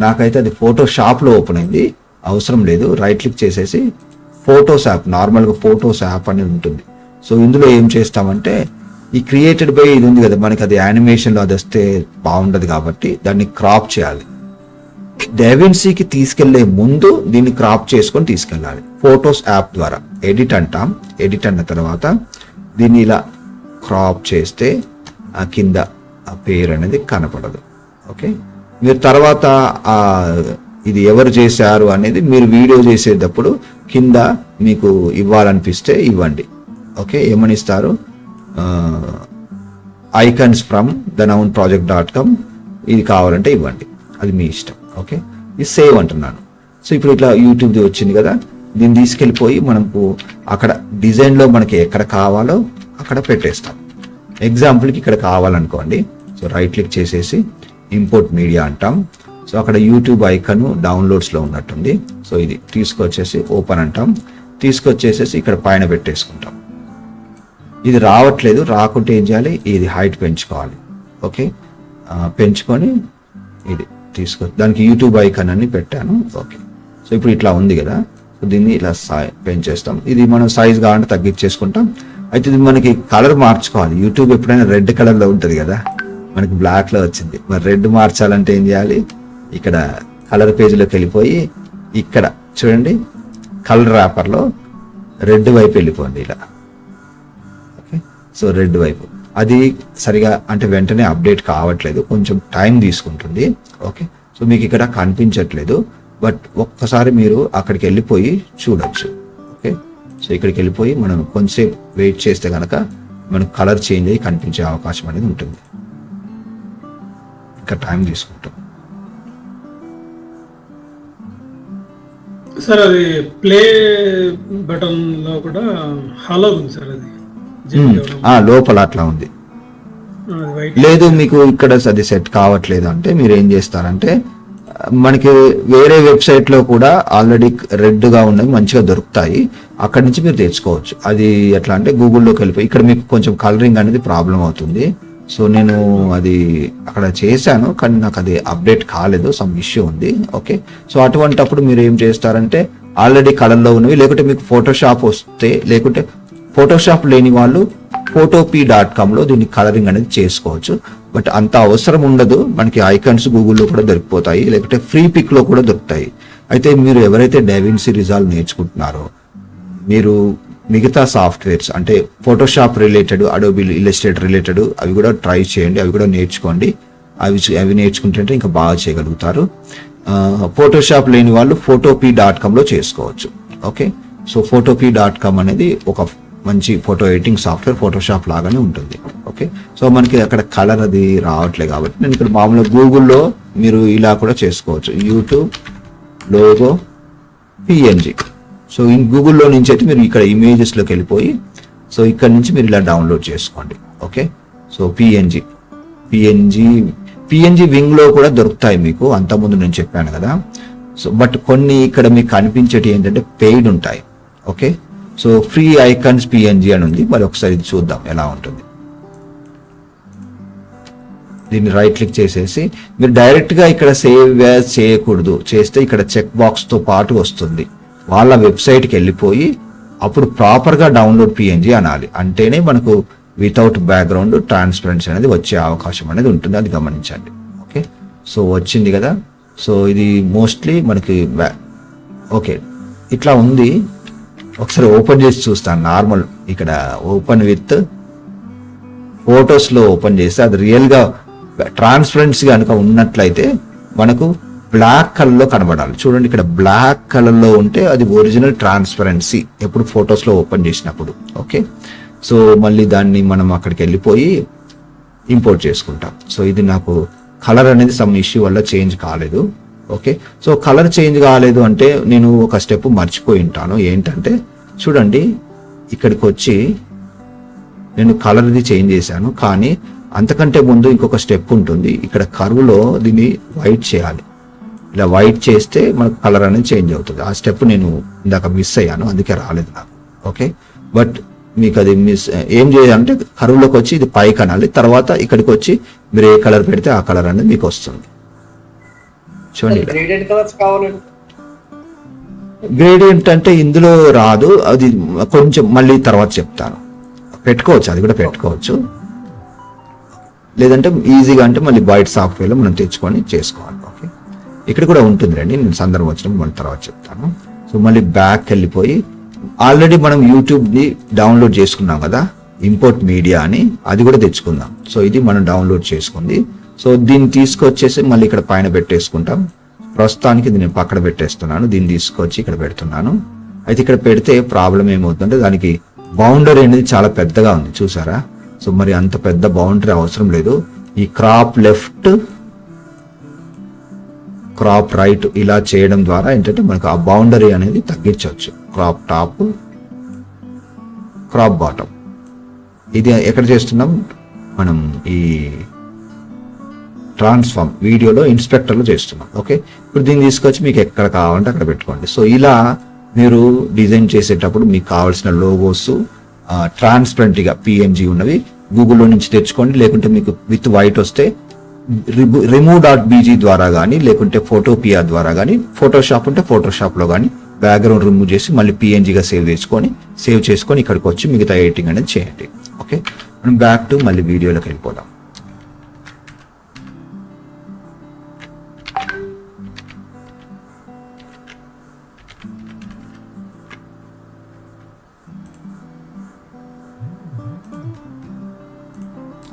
[SPEAKER 1] నాకైతే అది ఫోటోషాప్లో ఓపెన్ అయింది, అవసరం లేదు. రైట్ క్లిక్ చేసేసి ఫోటోస్ యాప్, నార్మల్గా ఫోటోస్ యాప్ అనేది ఉంటుంది. సో ఇందులో ఏం చేస్తామంటే ఈ క్రియేటెడ్ బై ఇది ఉంది కదా, మనకి అది యానిమేషన్లో అది వస్తే బాగుండదు కాబట్టి దాన్ని క్రాప్ చేయాలి. డేవిన్సీకి తీసుకెళ్లే ముందు దీన్ని క్రాప్ చేసుకొని తీసుకెళ్ళాలి ఫోటోస్ యాప్ ద్వారా. ఎడిట్ అంటాం, ఎడిట్ అన్న తర్వాత దీన్ని ఇలా క్రాప్ చేస్తే ఆ కింద ఆ పేరు అనేది కనపడదు. ఓకే, మీరు తర్వాత ఇది ఎవరు చేశారు అనేది మీరు వీడియో చేసేటప్పుడు కింద మీకు ఇవ్వాలనిపిస్తే ఇవ్వండి. ఓకే, ఏమని ఇస్తారు, ఐకాన్స్ ఫ్రమ్ theNounProject.com ఇది కావాలంటే ఇవ్వండి, అది మీ ఇష్టం. ఓకే, ఇది సేవ్ అంటున్నాను. సో ఇప్పుడు ఇట్లా యూట్యూబ్ది వచ్చింది కదా, దీన్ని తీసుకెళ్ళిపోయి మనకు అక్కడ డిజైన్లో మనకి ఎక్కడ కావాలో అక్కడ పెట్టేస్తాం. ఎగ్జాంపుల్కి ఇక్కడ కావాలనుకోండి, సో రైట్ క్లిక్ చేసేసి ఇంపోర్ట్ మీడియా అంటాం. సో అక్కడ యూట్యూబ్ ఐకాన్ డౌన్లోడ్స్లో ఉన్నట్టుంది. సో ఇది తీసుకొచ్చేసి ఓపెన్ అంటాం, తీసుకొచ్చేసేసి ఇక్కడ పైన పెట్టేసుకుంటాం. ఇది రావట్లేదు, రాకుంటే ఏం చేయాలి, ఇది హైట్ పెంచుకోవాలి. ఓకే, పెంచుకొని ఇది దానికి యూట్యూబ్ ఐకాన్ అని పెట్టాను. ఓకే, సో ఇప్పుడు ఇట్లా ఉంది కదా, సో దీన్ని ఇలా పెంచేస్తాం. ఇది మనం సైజ్ కావాలంటే తగ్గించేసుకుంటాం. అయితే ఇది మనకి కలర్ మార్చుకోవాలి. యూట్యూబ్ ఎప్పుడైనా రెడ్ కలర్లో ఉంటుంది కదా, మనకి బ్లాక్లో వచ్చింది. మరి రెడ్ మార్చాలంటే ఏం చేయాలి? ఇక్కడ కలర్ పేజీలోకి వెళ్ళిపోయి ఇక్కడ చూడండి, కలర్ ర్యాపర్లో రెడ్ వైపు వెళ్ళిపోండి ఇలా. ఓకే, సో రెడ్ వైపు అది సరిగా అంటే వెంటనే అప్డేట్ కావట్లేదు, కొంచెం టైం తీసుకుంటుంది. ఓకే, సో మీకు ఇక్కడ కనిపించట్లేదు, బట్ ఒక్కసారి మీరు అక్కడికి వెళ్ళిపోయి చూడొచ్చు. ఓకే, సో ఇక్కడికి వెళ్ళిపోయి మనం కొంచెంసేపు వెయిట్ చేస్తే కనుక మనకు కలర్ చేంజ్ అయ్యి కనిపించే అవకాశం అనేది ఉంటుంది. ఇంకా టైం తీసుకుంటాం.
[SPEAKER 2] సార్ అది ప్లే బటన్ లో కూడా హలో ఉంది సార్, అది
[SPEAKER 1] లోపల అట్లా ఉంది. లేదు మీకు ఇక్కడ అది సెట్ కావట్లేదు అంటే మీరు ఏం చేస్తారంటే, మనకి వేరే వెబ్సైట్ లో కూడా ఆల్రెడీ రెడ్ గా ఉన్నవి మంచిగా దొరుకుతాయి, అక్కడి నుంచి మీరు తెచ్చుకోవచ్చు. అది ఎట్లా అంటే గూగుల్లోకి వెళ్ళిపోయి ఇక్కడ మీకు కొంచెం కలరింగ్ అనేది ప్రాబ్లం అవుతుంది. సో నేను అది అక్కడ చేశాను, కానీ నాకు అది అప్డేట్ కాలేదు, సమ్ ఇష్యూ ఉంది. ఓకే, సో అటువంటప్పుడు మీరు ఏం చేస్తారంటే ఆల్రెడీ కలర్లో ఉన్నవి, లేకుంటే మీకు ఫోటోషాప్ వస్తే, లేకుంటే ఫోటోషాప్ లేని వాళ్ళు photopea.com లో దీన్ని కలరింగ్ అనేది చేసుకోవచ్చు. బట్ అంత అవసరం ఉండదు, మనకి ఐకాన్స్ గూగుల్లో కూడా దొరికిపోతాయి, లేకుంటే ఫ్రీ పిక్ లో కూడా దొరుకుతాయి. అయితే మీరు ఎవరైతే డెవిన్సీ రిజాల్వ్ నేర్చుకుంటున్నారో, మీరు మిగతా సాఫ్ట్వేర్స్ అంటే Photoshop related, Adobe Illustrator related అవి కూడా ట్రై చేయండి, అవి కూడా నేర్చుకోండి. అవి నేర్చుకుంటే ఇంకా బాగా చేయగలుగుతారు. ఫోటోషాప్ లేని వాళ్ళు photopea.com లో చేసుకోవచ్చు. ఓకే, సో photopea.com అనేది ఒక మంచి ఫోటో ఎడిటింగ్ సాఫ్ట్వేర్, ఫోటోషాప్ లాగానే ఉంటుంది. ఓకే, సో మనకి అక్కడ కలర్ అది రావట్లేదు కాబట్టి నేను ఇక్కడ మామూలుగా గూగుల్లో మీరు ఇలా కూడా చేసుకోవచ్చు, యూట్యూబ్ లోగో PNG. సో ఈ గూగుల్లో నుంచి అయితే మీరు ఇక్కడ ఇమేజెస్లోకి వెళ్ళిపోయి, సో ఇక్కడ నుంచి మీరు ఇలా డౌన్లోడ్ చేసుకోండి. ఓకే, సో పిఎన్జి వింగ్లో కూడా దొరుకుతాయి మీకు, అంతకుముందు నేను చెప్పాను కదా. సో బట్ కొన్ని ఇక్కడ మీకు కనిపించేటి ఏంటంటే పెయిడ్ ఉంటాయి. Okay, so free icons PNG అని ఉంది, మరి ఒకసారి ఇది చూద్దాం ఎలా ఉంటుంది. దీన్ని రైట్ క్లిక్ చేసేసి మీరు డైరెక్ట్గా ఇక్కడ సేవ్ యాజ్ చేయకూడదు, చేస్తే ఇక్కడ చెక్ బాక్స్తో పాటు వస్తుంది. వాళ్ళ వెబ్సైట్కి వెళ్ళిపోయి అప్పుడు ప్రాపర్గా డౌన్లోడ్ PNG అనాలి, అంటేనే మనకు వితౌట్ బ్యాక్గ్రౌండ్ ట్రాన్స్పరెన్సీ అనేది వచ్చే అవకాశం అనేది ఉంటుంది, అది గమనించండి. ఓకే, సో వచ్చింది కదా. సో ఇది మోస్ట్లీ మనకి ఓకే ఇట్లా ఉంది. ఒకసారి ఓపెన్ చేసి చూస్తాను. నార్మల్ ఇక్కడ ఓపెన్ విత్ ఫొటోస్లో ఓపెన్ చేస్తే అది రియల్గా ట్రాన్స్పరెన్సీ కనుక ఉన్నట్లయితే మనకు బ్లాక్ కలర్లో కనబడాలి. చూడండి, ఇక్కడ బ్లాక్ కలర్లో ఉంటే అది ఒరిజినల్ ట్రాన్స్పరెన్సీ ఎప్పుడు ఫొటోస్లో ఓపెన్ చేసినప్పుడు. ఓకే, సో మళ్ళీ దాన్ని మనం అక్కడికి వెళ్ళిపోయి ఇంపోర్ట్ చేసుకుంటాం. సో ఇది నాకు కలర్ అనేది సమ్ ఇష్యూ వల్ల చేంజ్ కాలేదు. ఓకే, సో కలర్ చేంజ్ కాలేదు అంటే నేను ఒక స్టెప్ మర్చిపోయి ఉంటాను. ఏంటంటే చూడండి, ఇక్కడికి వచ్చి నేను కలర్ది చేంజ్ చేశాను, కానీ అంతకంటే ముందు ఇంకొక స్టెప్ ఉంటుంది. ఇక్కడ కర్వ్లో దీన్ని వైట్ చేయాలి. ఇలా వైట్ చేస్తే మనకు కలర్ అనేది చేంజ్ అవుతుంది. ఆ స్టెప్ నేను ఇందాక మిస్ అయ్యాను, అందుకే రాలేదు నాకు. ఓకే, బట్ మీకు అది ఏం చేయాలంటే కర్వ్లోకి వచ్చి ఇది పైకి అనాలి, తర్వాత ఇక్కడికి వచ్చి మీరు ఏ కలర్ పెడితే ఆ కలర్ అనేది మీకు వస్తుంది. చూడండి, గ్రేడియంట్ అంటే ఇందులో రాదు, అది కొంచెం మళ్ళీ తర్వాత చెప్తాను. పెట్టుకోవచ్చు, అది కూడా పెట్టుకోవచ్చు. లేదంటే ఈజీగా అంటే మళ్ళీ బయట సాఫ్ట్వేర్లో మనం తెచ్చుకొని చేసుకోవాలి. ఓకే, ఇక్కడ కూడా ఉంటుంది రండి, నేను సందర్భం వచ్చినప్పుడు మళ్ళీ తర్వాత చెప్తాను. సో మళ్ళీ బ్యాక్ వెళ్ళిపోయి ఆల్రెడీ మనం యూట్యూబ్ని డౌన్లోడ్ చేసుకున్నాం కదా, ఇంపోర్ట్ మీడియా అని, అది కూడా తెచ్చుకుందాం. సో ఇది మనం డౌన్లోడ్ చేసుకుంది. సో దీన్ని తీసుకొచ్చేసి మళ్ళీ ఇక్కడ పైన పెట్టేసుకుంటాం. ప్రస్తుతానికి దీన్ని పక్కన పెట్టేస్తున్నాను, దీన్ని తీసుకొచ్చి ఇక్కడ పెడుతున్నాను. అయితే ఇక్కడ పెడితే ప్రాబ్లం ఏమవుతుందంటే దానికి బౌండరీ అనేది చాలా పెద్దగా ఉంది, చూసారా. సో మరి అంత పెద్ద బౌండరీ అవసరం లేదు. ఈ క్రాప్ లెఫ్ట్, క్రాప్ రైట్ ఇలా చేయడం ద్వారా ఏంటంటే మనకు ఆ బౌండరీ అనేది తగ్గించవచ్చు. క్రాప్ టాప్, క్రాప్ బాటమ్, ఇది ఎక్కడ చేస్తున్నాం మనం ఈ ట్రాన్స్ఫార్మ్ వీడియోలో ఇన్స్పెక్టర్లో చేస్తున్నాం. ఓకే, ఇప్పుడు దీన్ని తీసుకొచ్చి మీకు ఎక్కడ కావాలంటే అక్కడ పెట్టుకోండి. సో ఇలా మీరు డిజైన్ చేసేటప్పుడు మీకు కావాల్సిన లోగోస్ ట్రాన్స్పరెంట్గా PNG ఉన్నవి గూగుల్లో నుంచి తెచ్చుకోండి, లేకుంటే మీకు విత్ వైట్ వస్తే remove.bg ద్వారా కానీ లేకుంటే ఫోటోపియా ద్వారా కానీ, ఫోటోషాప్ ఉంటే ఫోటోషాప్లో కానీ బ్యాక్గ్రౌండ్ రిమూవ్ చేసి మళ్ళీ PNGగా సేవ్ చేసుకొని ఇక్కడికి వచ్చి మిగతా ఎడిటింగ్ అనేది చేయండి. ఓకే, మనం బ్యాక్ టు మళ్ళీ వీడియోలోకి వెళ్ళిపోదాం.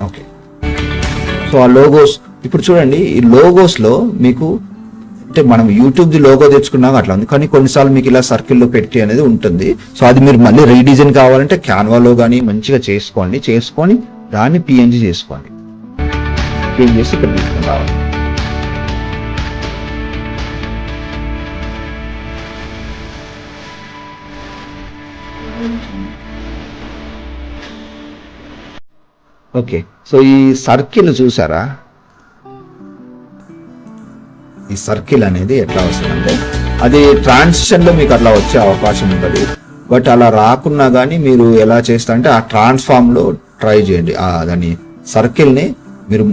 [SPEAKER 1] ఓకే, సో ఆ లోగోస్ ఇప్పుడు చూడండి. ఈ లోగోస్లో మీకు అంటే మనం యూట్యూబ్ది లోగో తెచ్చుకున్నాక అట్లా ఉంది, కానీ కొన్నిసార్లు మీకు ఇలా సర్కిల్లో పెట్టి అనేది ఉంటుంది. సో అది మీరు మళ్ళీ రీడిజైన్ కావాలంటే క్యాన్వాలో కానీ మంచిగా చేసుకొని దాన్ని PNG చేసుకోండి. PNG చేసి ఇక్కడ తీసుకుని రావాలి. ఓకే, సో ఈ సర్కిల్ చూసారా? ఈ సర్కిల్ అనేది ఎట్లా వస్తుందంటే అది ట్రాన్సిషన్ లో మీకు అట్లా వచ్చే అవకాశం ఉంటుంది. బట్ అలా రాకున్నా కానీ మీరు ఎలా చేస్తారంటే ఆ ట్రాన్స్ఫార్మ్ లో ట్రై చేయండి. దాని సర్కిల్ ని మీరు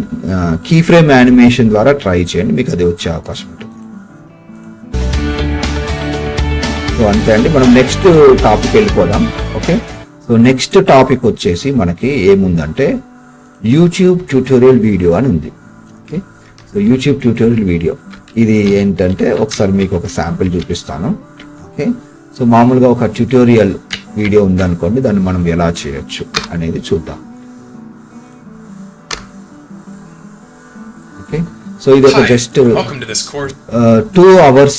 [SPEAKER 1] కీ ఫ్రేమ్ యానిమేషన్ ద్వారా ట్రై చేయండి, మీకు అది వచ్చే అవకాశం ఉంటుంది. సో అంతే అండి, మనం నెక్స్ట్ టాపిక్ వెళ్ళిపోదాం. ఓకే, సో నెక్స్ట్ టాపిక్ వచ్చేసి మనకి ఏముందంటే యూట్యూబ్ ట్యూటోరియల్ వీడియో అని ఉంది. Okay, so YouTube tutorial video ఇది ఏంటంటే ఒకసారి మీకు ఒక శాంపిల్ చూపిస్తాను. ఓకే, సో మామూలుగా ఒక ట్యూటోరియల్ వీడియో ఉందనుకోండి, దాన్ని మనం ఎలా చేయొచ్చు అనేది చూద్దాం. ఓకే, సో ఇది ఒక జస్ట్ 2 hours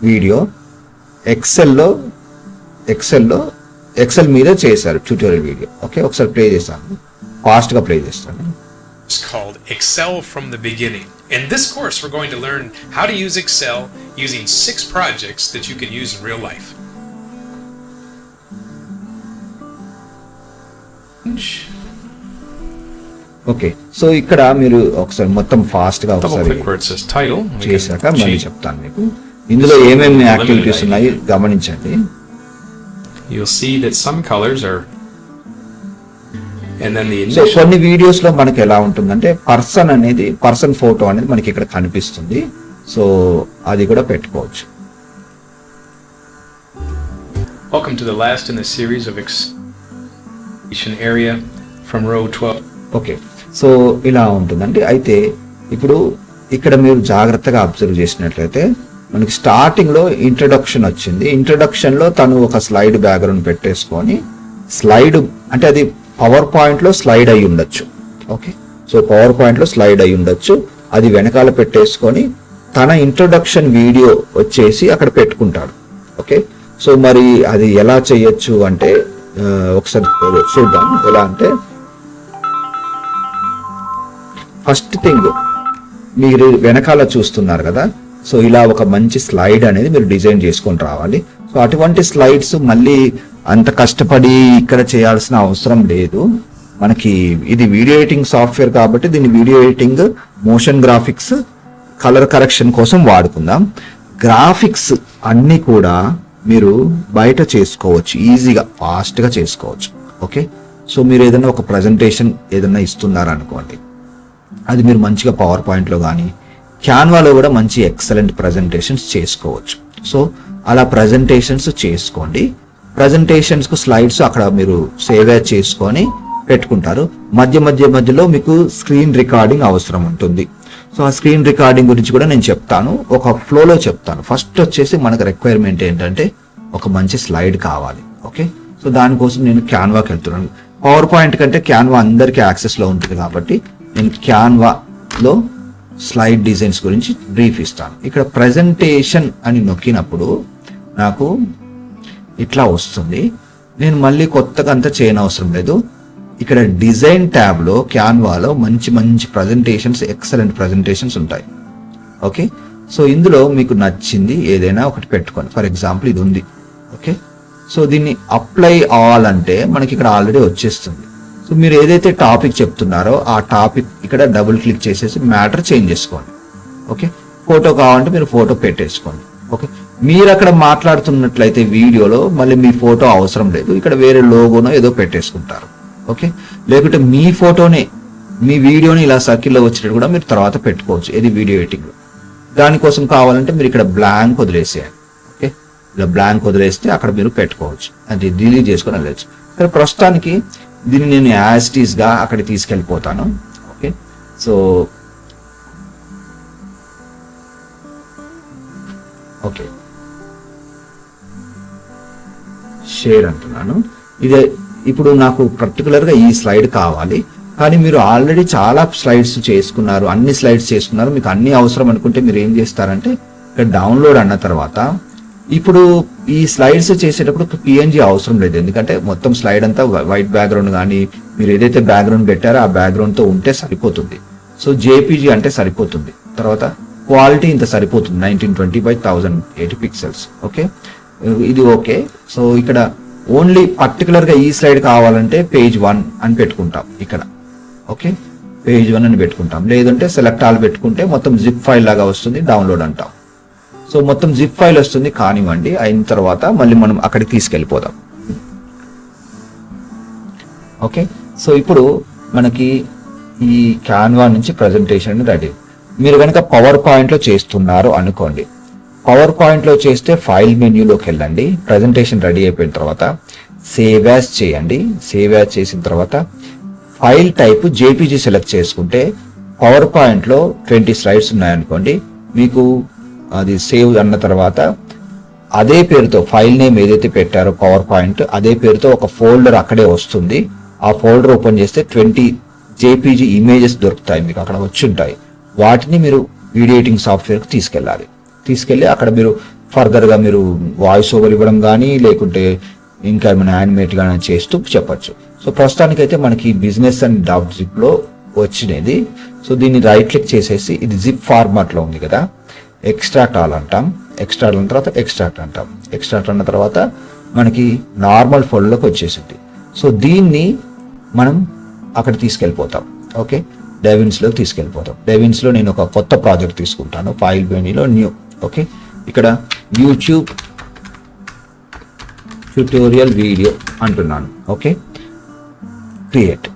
[SPEAKER 1] వీడియో ఎక్సెల్ మీద చేశారు ట్యూటోరియల్ వీడియో. ఓకే, ఒకసారి ప్లే చేస్తాను, ఫాస్ట్ గా ప్లే చేస్తాను.
[SPEAKER 3] It's called Excel from the beginning. In this course, we're going to learn how to use Excel using 6 projects that you can use in real life.
[SPEAKER 1] Okay, so ఇక్కడ మీరు ఒకసారి మొత్తం fast గా
[SPEAKER 3] Double
[SPEAKER 1] ఒకసారి
[SPEAKER 3] click where it says title. We
[SPEAKER 1] చేశాక
[SPEAKER 3] can
[SPEAKER 1] మళ్ళీ
[SPEAKER 3] change.
[SPEAKER 1] చెప్తాను మీకు. ఇందులో ఏమేమి యాక్టివిటీస్ ఉన్నాయి గమనించండి.
[SPEAKER 3] You'll see that some colors are, and then the
[SPEAKER 1] so
[SPEAKER 3] initial.
[SPEAKER 1] కొన్ని వీడియోస్ లో మనకి ఎలా ఉంటుందంటే పర్సన్ ఫోటో అనేది మనకి ఇక్కడ కనిపిస్తుంది. సో అది కూడా పెట్టుకోవచ్చు.
[SPEAKER 3] Welcome to the last in the series of extension area from row 12.
[SPEAKER 1] Okay, so ఇలా ఉంటుందండి. అయితే ఇప్పుడు ఇక్కడ మీరు జాగ్రత్తగా అబ్జర్వ్ చేసినట్లయితే మనకి స్టార్టింగ్ లో ఇంట్రడక్షన్ వచ్చింది. ఇంట్రడక్షన్ లో తను ఒక స్లైడ్ బ్యాక్గ్రౌండ్ పెట్టేసుకొని స్లైడ్ అంటే అది పవర్ పాయింట్ లో స్లైడ్ అయి ఉండొచ్చు. ఓకే, సో పవర్ పాయింట్ లో స్లైడ్ అయి ఉండొచ్చు, అది వెనకాల పెట్టేసుకొని తన ఇంట్రొడక్షన్ వీడియో వచ్చేసి అక్కడ పెట్టుకుంటాడు. ఓకే, సో మరి అది ఎలా చేయొచ్చు అంటే ఒకసారి చూద్దాం. ఎలా అంటే ఫస్ట్ థింగ్ మీరు వెనకాల చూస్తున్నారు కదా, సో ఇలా ఒక మంచి స్లైడ్ అనేది మీరు డిజైన్ చేసుకొని రావాలి. సో అటువంటి స్లైడ్స్ మళ్ళీ అంత కష్టపడి ఇక్కడ చేయాల్సిన అవసరం లేదు. మనకి ఇది వీడియో ఎడిటింగ్ సాఫ్ట్వేర్ కాబట్టి దీన్ని video editing, motion graphics, colour correction కోసం వాడుకుందాం. గ్రాఫిక్స్ అన్నీ కూడా మీరు బయట చేసుకోవచ్చు, ఈజీగా ఫాస్ట్గా చేసుకోవచ్చు. ఓకే, సో మీరు ఏదైనా ఒక ప్రజెంటేషన్ ఏదైనా ఇస్తున్నారనుకోండి, అది మీరు మంచిగా పవర్ పాయింట్లో కానీ క్యాన్వాలో కూడా మంచి ఎక్సలెంట్ ప్రజెంటేషన్స్ చేసుకోవచ్చు. సో అలా ప్రజెంటేషన్స్ చేసుకోండి. ప్రజెంటేషన్స్కు స్లైడ్స్ అక్కడ మీరు సేవ్ చేసుకొని పెట్టుకుంటారు. మధ్యలో మీకు స్క్రీన్ రికార్డింగ్ అవసరం ఉంటుంది. సో ఆ స్క్రీన్ రికార్డింగ్ గురించి కూడా నేను చెప్తాను, ఒక ఫ్లోలో చెప్తాను. ఫస్ట్ వచ్చేసి మనకు రిక్వైర్మెంట్ ఏంటంటే ఒక మంచి స్లైడ్ కావాలి. ఓకే, సో దానికోసం నేను క్యాన్వాకి వెళ్తున్నాను. పవర్ పాయింట్ కంటే క్యాన్వా అందరికీ యాక్సెస్లో ఉంటుంది కాబట్టి నేను క్యాన్వాలో స్లైడ్ డిజైన్స్ గురించి బ్రీఫ్ ఇస్తాను. ఇక్కడ ప్రజెంటేషన్ అని నొక్కినప్పుడు నాకు ఇట్లా వస్తుంది. నేను మళ్ళీ కొత్తగా అంతా చేయనవసరం లేదు. ఇక్కడ డిజైన్ ట్యాబ్లో క్యాన్వాలో మంచి ప్రజెంటేషన్స్, ఎక్సలెంట్ ప్రజెంటేషన్స్ ఉంటాయి. ఓకే, సో ఇందులో మీకు నచ్చింది ఏదైనా ఒకటి పెట్టుకోండి. ఫర్ ఎగ్జాంపుల్ ఇది ఉంది. ఓకే, సో దీన్ని అప్లై ఆల్ అంటే మనకి ఇక్కడ ఆల్రెడీ వచ్చేస్తుంది. సో మీరు ఏదైతే టాపిక్ చెప్తున్నారో ఆ టాపిక్ ఇక్కడ డబుల్ క్లిక్ చేసేసి మ్యాటర్ చేంజ్ చేసుకోండి. ఓకే, ఫోటో కావాలంటే మీరు ఫోటో పెట్టేసుకోండి. ఓకే, మీరు అక్కడ మాట్లాడుతున్నట్లయితే వీడియోలో మళ్ళీ మీ ఫోటో అవసరం లేదు, ఇక్కడ వేరే లోగోనో ఏదో పెట్టేసుకుంటారు. ఓకే, లేకుంటే మీ ఫోటోని మీ వీడియోని ఇలా సర్కిల్లో వచ్చినట్టు కూడా మీరు తర్వాత పెట్టుకోవచ్చు. ఇది వీడియో ఎడిటింగ్. దానికోసం కావాలంటే మీరు ఇక్కడ బ్లాంక్ వదిలేసేయండి. ఓకే, ఇలా బ్లాంక్ వదిలేస్తే అక్కడ మీరు పెట్టుకోవచ్చు, అది డిలీట్ చేసుకొని వెళ్ళచ్చు. కానీ ప్రస్తుతానికి దీన్ని నేను యాజ్ ఇట్ ఈస్గా అక్కడికి తీసుకెళ్ళిపోతాను. ఓకే, సో ఓకే షేర్ అంటున్నాను. ఇదే ఇప్పుడు నాకు పర్టికులర్గా ఈ స్లైడ్ కావాలి, కానీ మీరు ఆల్రెడీ చాలా స్లైడ్స్ చేసుకున్నారు, అన్ని స్లైడ్స్ చేసుకున్నారు, మీకు అన్ని అవసరం అనుకుంటే మీరు ఏం చేస్తారంటే ఇక్కడ డౌన్లోడ్ అన్న తర్వాత ఇప్పుడు ఈ స్లైడ్స్ చేసేటప్పుడు పిఎన్జి అవసరం లేదు, ఎందుకంటే మొత్తం స్లైడ్ అంతా వైట్ బ్యాక్గ్రౌండ్ కానీ మీరు ఏదైతే బ్యాక్గ్రౌండ్ పెట్టారో ఆ బ్యాక్గ్రౌండ్తో ఉంటే సరిపోతుంది. సో జేపీజీ అంటే సరిపోతుంది. తర్వాత క్వాలిటీ ఇంత సరిపోతుంది, 1920x1080 పిక్సెల్స్. ఓకే, ఇది ఓకే. సో ఇక్కడ ఓన్లీ పర్టికులర్గా ఈ స్లైడ్ కావాలంటే పేజ్ 1 అని పెట్టుకుంటాం ఇక్కడ. ఓకే, పేజ్ 1 అని పెట్టుకుంటాం, లేదంటే సెలెక్ట్ ఆల్ పెట్టుకుంటే మొత్తం జిప్ ఫైల్ లాగా వస్తుంది, డౌన్లోడ్ అంటాం. సో మొత్తం జిప్ ఫైల్ వస్తుంది కానివ్వండి. అయిన తర్వాత మళ్ళీ మనం అక్కడికి తీసుకెళ్ళిపోదాం. ఓకే, సో ఇప్పుడు మనకి ఈ క్యాన్వా నుంచి ప్రజెంటేషన్ రెడీ. మీరు కనుక పవర్ పాయింట్లో చేస్తున్నారు అనుకోండి, పవర్ పాయింట్లో చేస్తే ఫైల్ మెన్యూలోకి వెళ్ళండి. ప్రజెంటేషన్ రెడీ అయిపోయిన తర్వాత సేవ్ యాజ్ చేయండి. సేవ్ యాజ్ చేసిన తర్వాత ఫైల్ టైప్ జేపీజీ సెలెక్ట్ చేసుకుంటే పవర్ పాయింట్లో 20 స్లైడ్స్ ఉన్నాయనుకోండి, మీకు అది సేవ్ అన్న తర్వాత అదే పేరుతో ఫైల్ నేమ్ ఏదైతే పెట్టారో పవర్ పాయింట్ అదే పేరుతో ఒక ఫోల్డర్ అక్కడే వస్తుంది. ఆ ఫోల్డర్ ఓపెన్ చేస్తే 20 జేపీజీ ఇమేజెస్ దొరుకుతాయి, మీకు అక్కడ వచ్చి ఉంటాయి. వాటిని మీరు వీడియో ఎడిటింగ్ సాఫ్ట్వేర్కి తీసుకెళ్ళి అక్కడ మీరు ఫర్దర్గా మీరు వాయిస్ ఓవర్ ఇవ్వడం కానీ లేకుంటే ఇంకా ఏమైనా యానిమేట్ కానీ చేస్తూ చెప్పచ్చు. సో ప్రస్తుతానికైతే మనకి బిజినెస్ అండ్ డాట్ జిప్లో వచ్చినది. సో దీన్ని రైట్ క్లిక్ చేసేసి ఇది జిప్ ఫార్మాట్లో ఉంది కదా, ఎక్స్ట్రాక్ట్ ఆల్ అంటాం. ఎక్స్ట్రాక్ట్ అన్న తర్వాత ఎక్స్ట్రాక్ట్ అంటాం. ఎక్స్ట్రాక్ట్ అన్న తర్వాత మనకి నార్మల్ ఫోల్డర్లోకి వచ్చేసింది. సో దీన్ని మనం అక్కడ తీసుకెళ్ళిపోతాం. ఓకే, డెవిన్స్లోకి తీసుకెళ్ళిపోతాం. డెవిన్స్లో నేను ఒక కొత్త ప్రాజెక్ట్ తీసుకుంటాను, ఫైల్ మెనూలో న్యూ. ఓకే, ఇక్కడ యూట్యూబ్ ట్యూటోరియల్ వీడియో అంటున్నాను. Okay, create.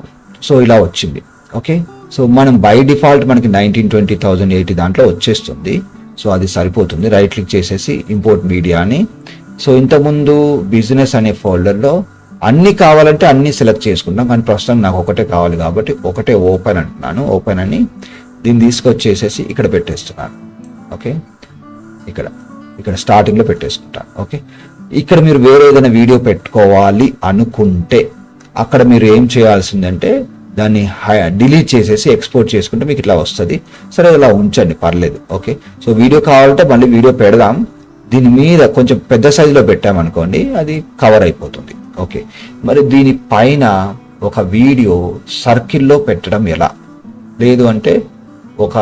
[SPEAKER 1] సో ఇలా వచ్చింది. ఓకే, సో మనం బై డిఫాల్ట్ మనకి 1920x1080 దాంట్లో వచ్చేస్తుంది. సో అది సరిపోతుంది. రైట్ క్లిక్ చేసేసి ఇంపోర్ట్ మీడియా అని. సో ఇంతకుముందు బిజినెస్ అనే ఫోల్డర్లో అన్ని కావాలంటే అన్ని సెలెక్ట్ చేసుకుంటాం, కానీ ప్రస్తుతం నాకు ఒకటే కావాలి కాబట్టి ఒకటే ఓపెన్ అంటున్నాను. ఓపెన్ అని దీన్ని తీసుకొచ్చేసేసి ఇక్కడ పెట్టేస్తున్నాను. ఓకే, ఇక్కడ స్టార్టింగ్లో పెట్టేసుకుంటాను. ఓకే, ఇక్కడ మీరు వేరే ఏదైనా వీడియో పెట్టుకోవాలి అనుకుంటే అక్కడ మీరు ఏం చేయాల్సిందంటే దాన్ని డిలీట్ చేసేసి ఎక్స్పోర్ట్ చేసుకుంటే మీకు ఇట్లా వస్తుంది. సరే ఇలా ఉంచండి, పర్లేదు. ఓకే, సో వీడియో కావాలంటే మళ్ళీ వీడియో పెడదాం. దీని మీద కొంచెం పెద్ద సైజులో పెట్టామనుకోండి అది కవర్ అయిపోతుంది. ఓకే, మరి దీని పైన ఒక వీడియో సర్కిల్లో పెట్టడం ఎలా, లేదు అంటే ఒక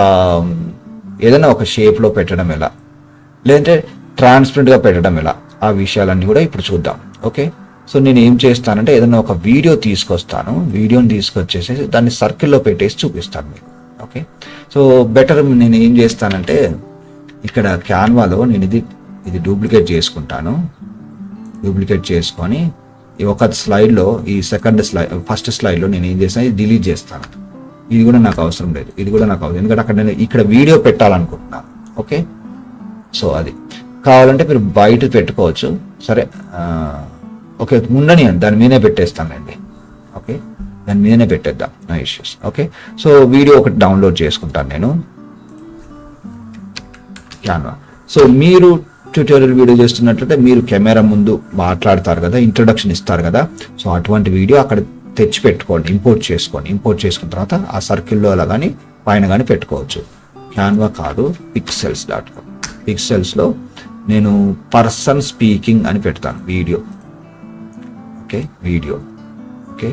[SPEAKER 1] ఏదైనా ఒక షేప్లో పెట్టడం ఎలా, లేదంటే ట్రాన్స్పరెంట్గా పెట్టడం ఎలా, ఆ విషయాలన్నీ కూడా ఇప్పుడు చూద్దాం. ఓకే, సో నేను ఏం చేస్తానంటే ఏదైనా ఒక వీడియో తీసుకొస్తాను, వీడియోని తీసుకొచ్చేసి దాన్ని సర్కిల్లో పెట్టేసి చూపిస్తాను మీకు. ఓకే, సో బెటర్ నేను ఏం చేస్తానంటే ఇక్కడ క్యాన్వాలో నేను ఇది డూప్లికేట్ చేసుకుంటాను. డూప్లికేట్ చేసుకొని ఈ ఒక స్లైడ్లో ఈ ఫస్ట్ స్లైడ్లో నేను ఏం చేస్తాను, ఇది డిలీట్ చేస్తాను. ఇది కూడా నాకు అవసరం లేదు, ఇది కూడా నాకు అవసరం, ఎందుకంటే అక్కడ నేను ఇక్కడ వీడియో పెట్టాలనుకుంటున్నాను. ఓకే, సో అది కావాలంటే మీరు బయట పెట్టుకోవచ్చు. సరే, ఓకే ఉండని దాని మీదనే పెట్టేస్తానండి. ఓకే, దాని మీదనే పెట్టేద్దాం, no issues. Okay, so video ఒకటి డౌన్లోడ్ చేసుకుంటాను నేను క్యాన్వా. సో మీరు ట్యూటోరియల్ వీడియో చేస్తున్నట్లయితే మీరు కెమెరా ముందు మాట్లాడతారు కదా, ఇంట్రొడక్షన్ ఇస్తారు కదా, సో అటువంటి వీడియో అక్కడ తెచ్చి పెట్టుకోండి, ఇంపోర్ట్ చేసుకోండి. ఇంపోర్ట్ చేసుకున్న తర్వాత ఆ సర్కిల్లో అలా కానీ పైన కానీ పెట్టుకోవచ్చు. క్యాన్వా కాదు, pixels.com. పిక్సెల్స్లో నేను పర్సన్ స్పీకింగ్ అని పెడతాను video. Okay, video. Okay,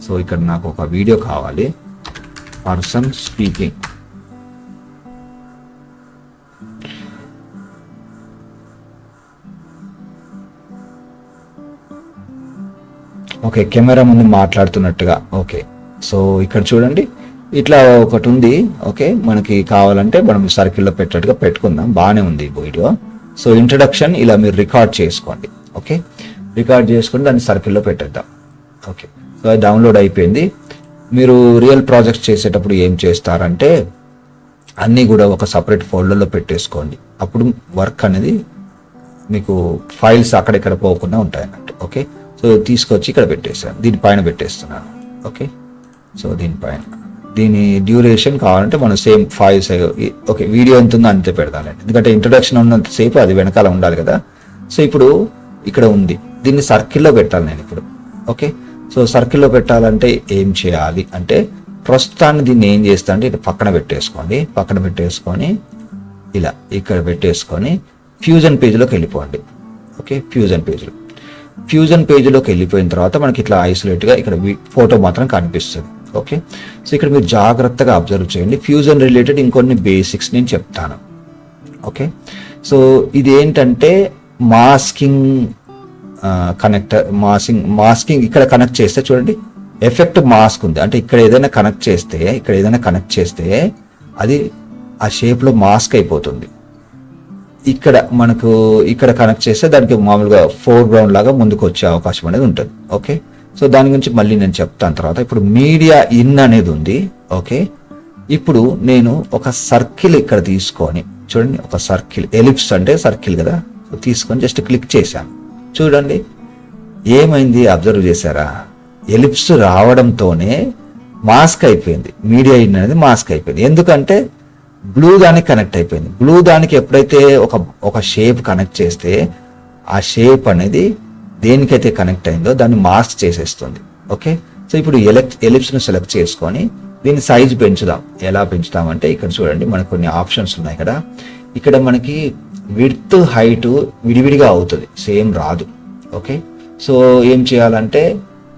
[SPEAKER 1] so ఇక్కడ నాకు ఒక వీడియో కావాలి, పర్సన్ స్పీకింగ్. ఓకే, కెమెరా ముందు మాట్లాడుతున్నట్టుగా. ఓకే, సో ఇక్కడ చూడండి ఇట్లా ఒకటి ఉంది. ఓకే, మనకి కావాలంటే మనం సర్కిల్లో పెట్టేట్టుగా పెట్టుకుందాం, బాగానే ఉంది వీడియో. సో ఇంట్రడక్షన్ ఇలా మీరు రికార్డ్ చేసుకోండి. ఓకే, రికార్డ్ చేసుకుని దాన్ని సర్కిల్లో పెట్టేద్దాం. ఓకే, సో అది డౌన్లోడ్ అయిపోయింది. మీరు రియల్ ప్రాజెక్ట్స్ చేసేటప్పుడు ఏం చేస్తారంటే అన్నీ కూడా ఒక సపరేట్ ఫోల్డర్లో పెట్టేసుకోండి. అప్పుడు వర్క్ అనేది మీకు ఫైల్స్ అక్కడిక్కడ పోకుండా ఉంటాయి అన్నట్టు. ఓకే, సో తీసుకొచ్చి ఇక్కడ పెట్టేస్తాను, దీనిపైన పెట్టేస్తున్నాను. ఓకే, సో దీని డ్యూరేషన్ కావాలంటే మనం సేమ్ 5 ఓకే, వీడియో ఎంత ఉందో అంతే పెడతానండి, ఎందుకంటే ఇంట్రొడక్షన్ ఉన్నంతసేపు అది వెనకాల ఉండాలి కదా. సో ఇప్పుడు ఇక్కడ ఉంది, దీన్ని సర్కిల్లో పెట్టాలి నేను ఇప్పుడు. ఓకే, సో సర్కిల్లో పెట్టాలంటే ఏం చేయాలి అంటే ప్రస్తుతాన్ని దీన్ని ఏం చేస్తా అంటే ఇటు పక్కన పెట్టేసుకొని ఇలా ఇక్కడ పెట్టేసుకొని ఫ్యూజన్ పేజ్లోకి వెళ్ళిపోండి. ఓకే, ఫ్యూజన్ పేజ్లోకి వెళ్ళిపోయిన తర్వాత మనకి ఇట్లా ఐసోలేట్గా ఇక్కడ ఫోటో మాత్రం కనిపిస్తుంది. ఓకే, సో ఇక్కడ మీరు జాగ్రత్తగా అబ్జర్వ్ చేయండి. ఫ్యూజన్ రిలేటెడ్ ఇంకొన్ని బేసిక్స్ నేను చెప్తాను. ఓకే, సో ఇది ఏంటంటే మాస్కింగ్ కనెక్టర్, మాస్కింగ్ ఇక్కడ కనెక్ట్ చేస్తే చూడండి ఎఫెక్ట్ మాస్క్ ఉంది. అంటే ఇక్కడ ఏదైనా కనెక్ట్ చేస్తే అది ఆ షేప్లో మాస్క్ అయిపోతుంది. ఇక్కడ కనెక్ట్ చేస్తే దానికి మామూలుగా ఫోర్గ్రౌండ్ లాగా ముందుకు వచ్చే అవకాశం అనేది ఉంటుంది. ఓకే, సో దాని గురించి మళ్ళీ నేను చెప్తాను తర్వాత. ఇప్పుడు మీడియా ఇన్ అనేది ఉంది. ఓకే, ఇప్పుడు నేను ఒక సర్కిల్ ఇక్కడ తీసుకొని చూడండి, ఒక సర్కిల్, ఎలిప్స్ అంటే సర్కిల్ కదా, సో తీసుకొని జస్ట్ క్లిక్ చేశాను. చూడండి ఏమైంది, అబ్జర్వ్ చేశారా? ఎలిప్స్ రావడంతోనే మాస్క్ అయిపోయింది, మీడియా ఇన్ అనేది మాస్క్ అయిపోయింది. ఎందుకంటే బ్లూ దానికి కనెక్ట్ అయిపోయింది. బ్లూ దానికి ఎప్పుడైతే ఒక షేప్ కనెక్ట్ చేస్తే ఆ షేప్ అనేది దేనికైతే కనెక్ట్ అయిందో దాన్ని మాస్క్ చేసేస్తుంది. ఓకే, సో ఇప్పుడు ఎలిప్స్ను సెలెక్ట్ చేసుకొని దీని సైజ్ పెంచుదాం. ఎలా పెంచుతామంటే ఇక్కడ చూడండి మనకు కొన్ని ఆప్షన్స్ ఉన్నాయి కదా. ఇక్కడ మనకి విడ్త్ హైట్ విడివిడిగా అవుతుంది, సేమ్ రాదు. ఓకే, సో ఏం చేయాలంటే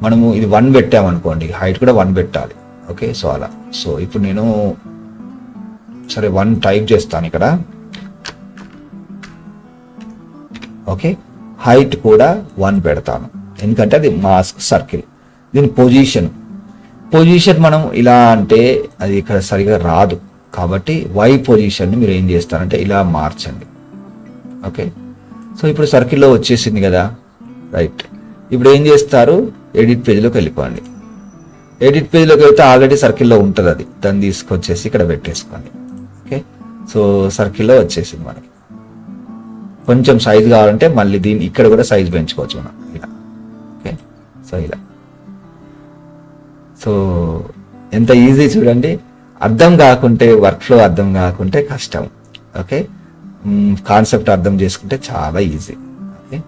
[SPEAKER 1] మనము ఇది 1 పెట్టామనుకోండి, హైట్ కూడా 1 పెట్టాలి. ఓకే, సో అలా. సో ఇప్పుడు నేను 1 టైప్ చేస్తాను ఇక్కడ. ఓకే, హైట్ కూడా 1 పెడతాను, ఎందుకంటే అది మాస్క్ సర్కిల్. దీని పొజిషన్ మనం ఇలా అంటే అది ఇక్కడ సరిగా రాదు, కాబట్టి వై పొజిషన్ని మీరు ఏం చేస్తారంటే ఇలా మార్చండి. ఓకే, సో ఇప్పుడు సర్కిల్లో వచ్చేసింది కదా, రైట్. ఇప్పుడు ఏం చేస్తారు, ఎడిట్ పేజ్లోకి వెళ్ళిపోండి. ఎడిట్ పేజ్లోకి వెళ్తే ఆల్రెడీ సర్కిల్లో ఉంటుంది అది, దాన్ని తీసుకొచ్చేసి ఇక్కడ పెట్టేసుకోండి. ఓకే, సో సర్కిల్లో వచ్చేసింది మనకి. కొంచెం సైజ్ కావాలంటే మళ్ళీ దీన్ని ఇక్కడ కూడా సైజ్ పెంచుకోవచ్చు మనం ఇలా. ఓకే, సో ఇలా. సో ఎంత ఈజీ చూడండి, అర్థం కాకుంటే వర్క్ ఫ్లో అర్థం కాకుంటే కష్టం. ఓకే, కాన్సెప్ట్ అర్థం చేసుకుంటే చాలా ఈజీ. ఓకే,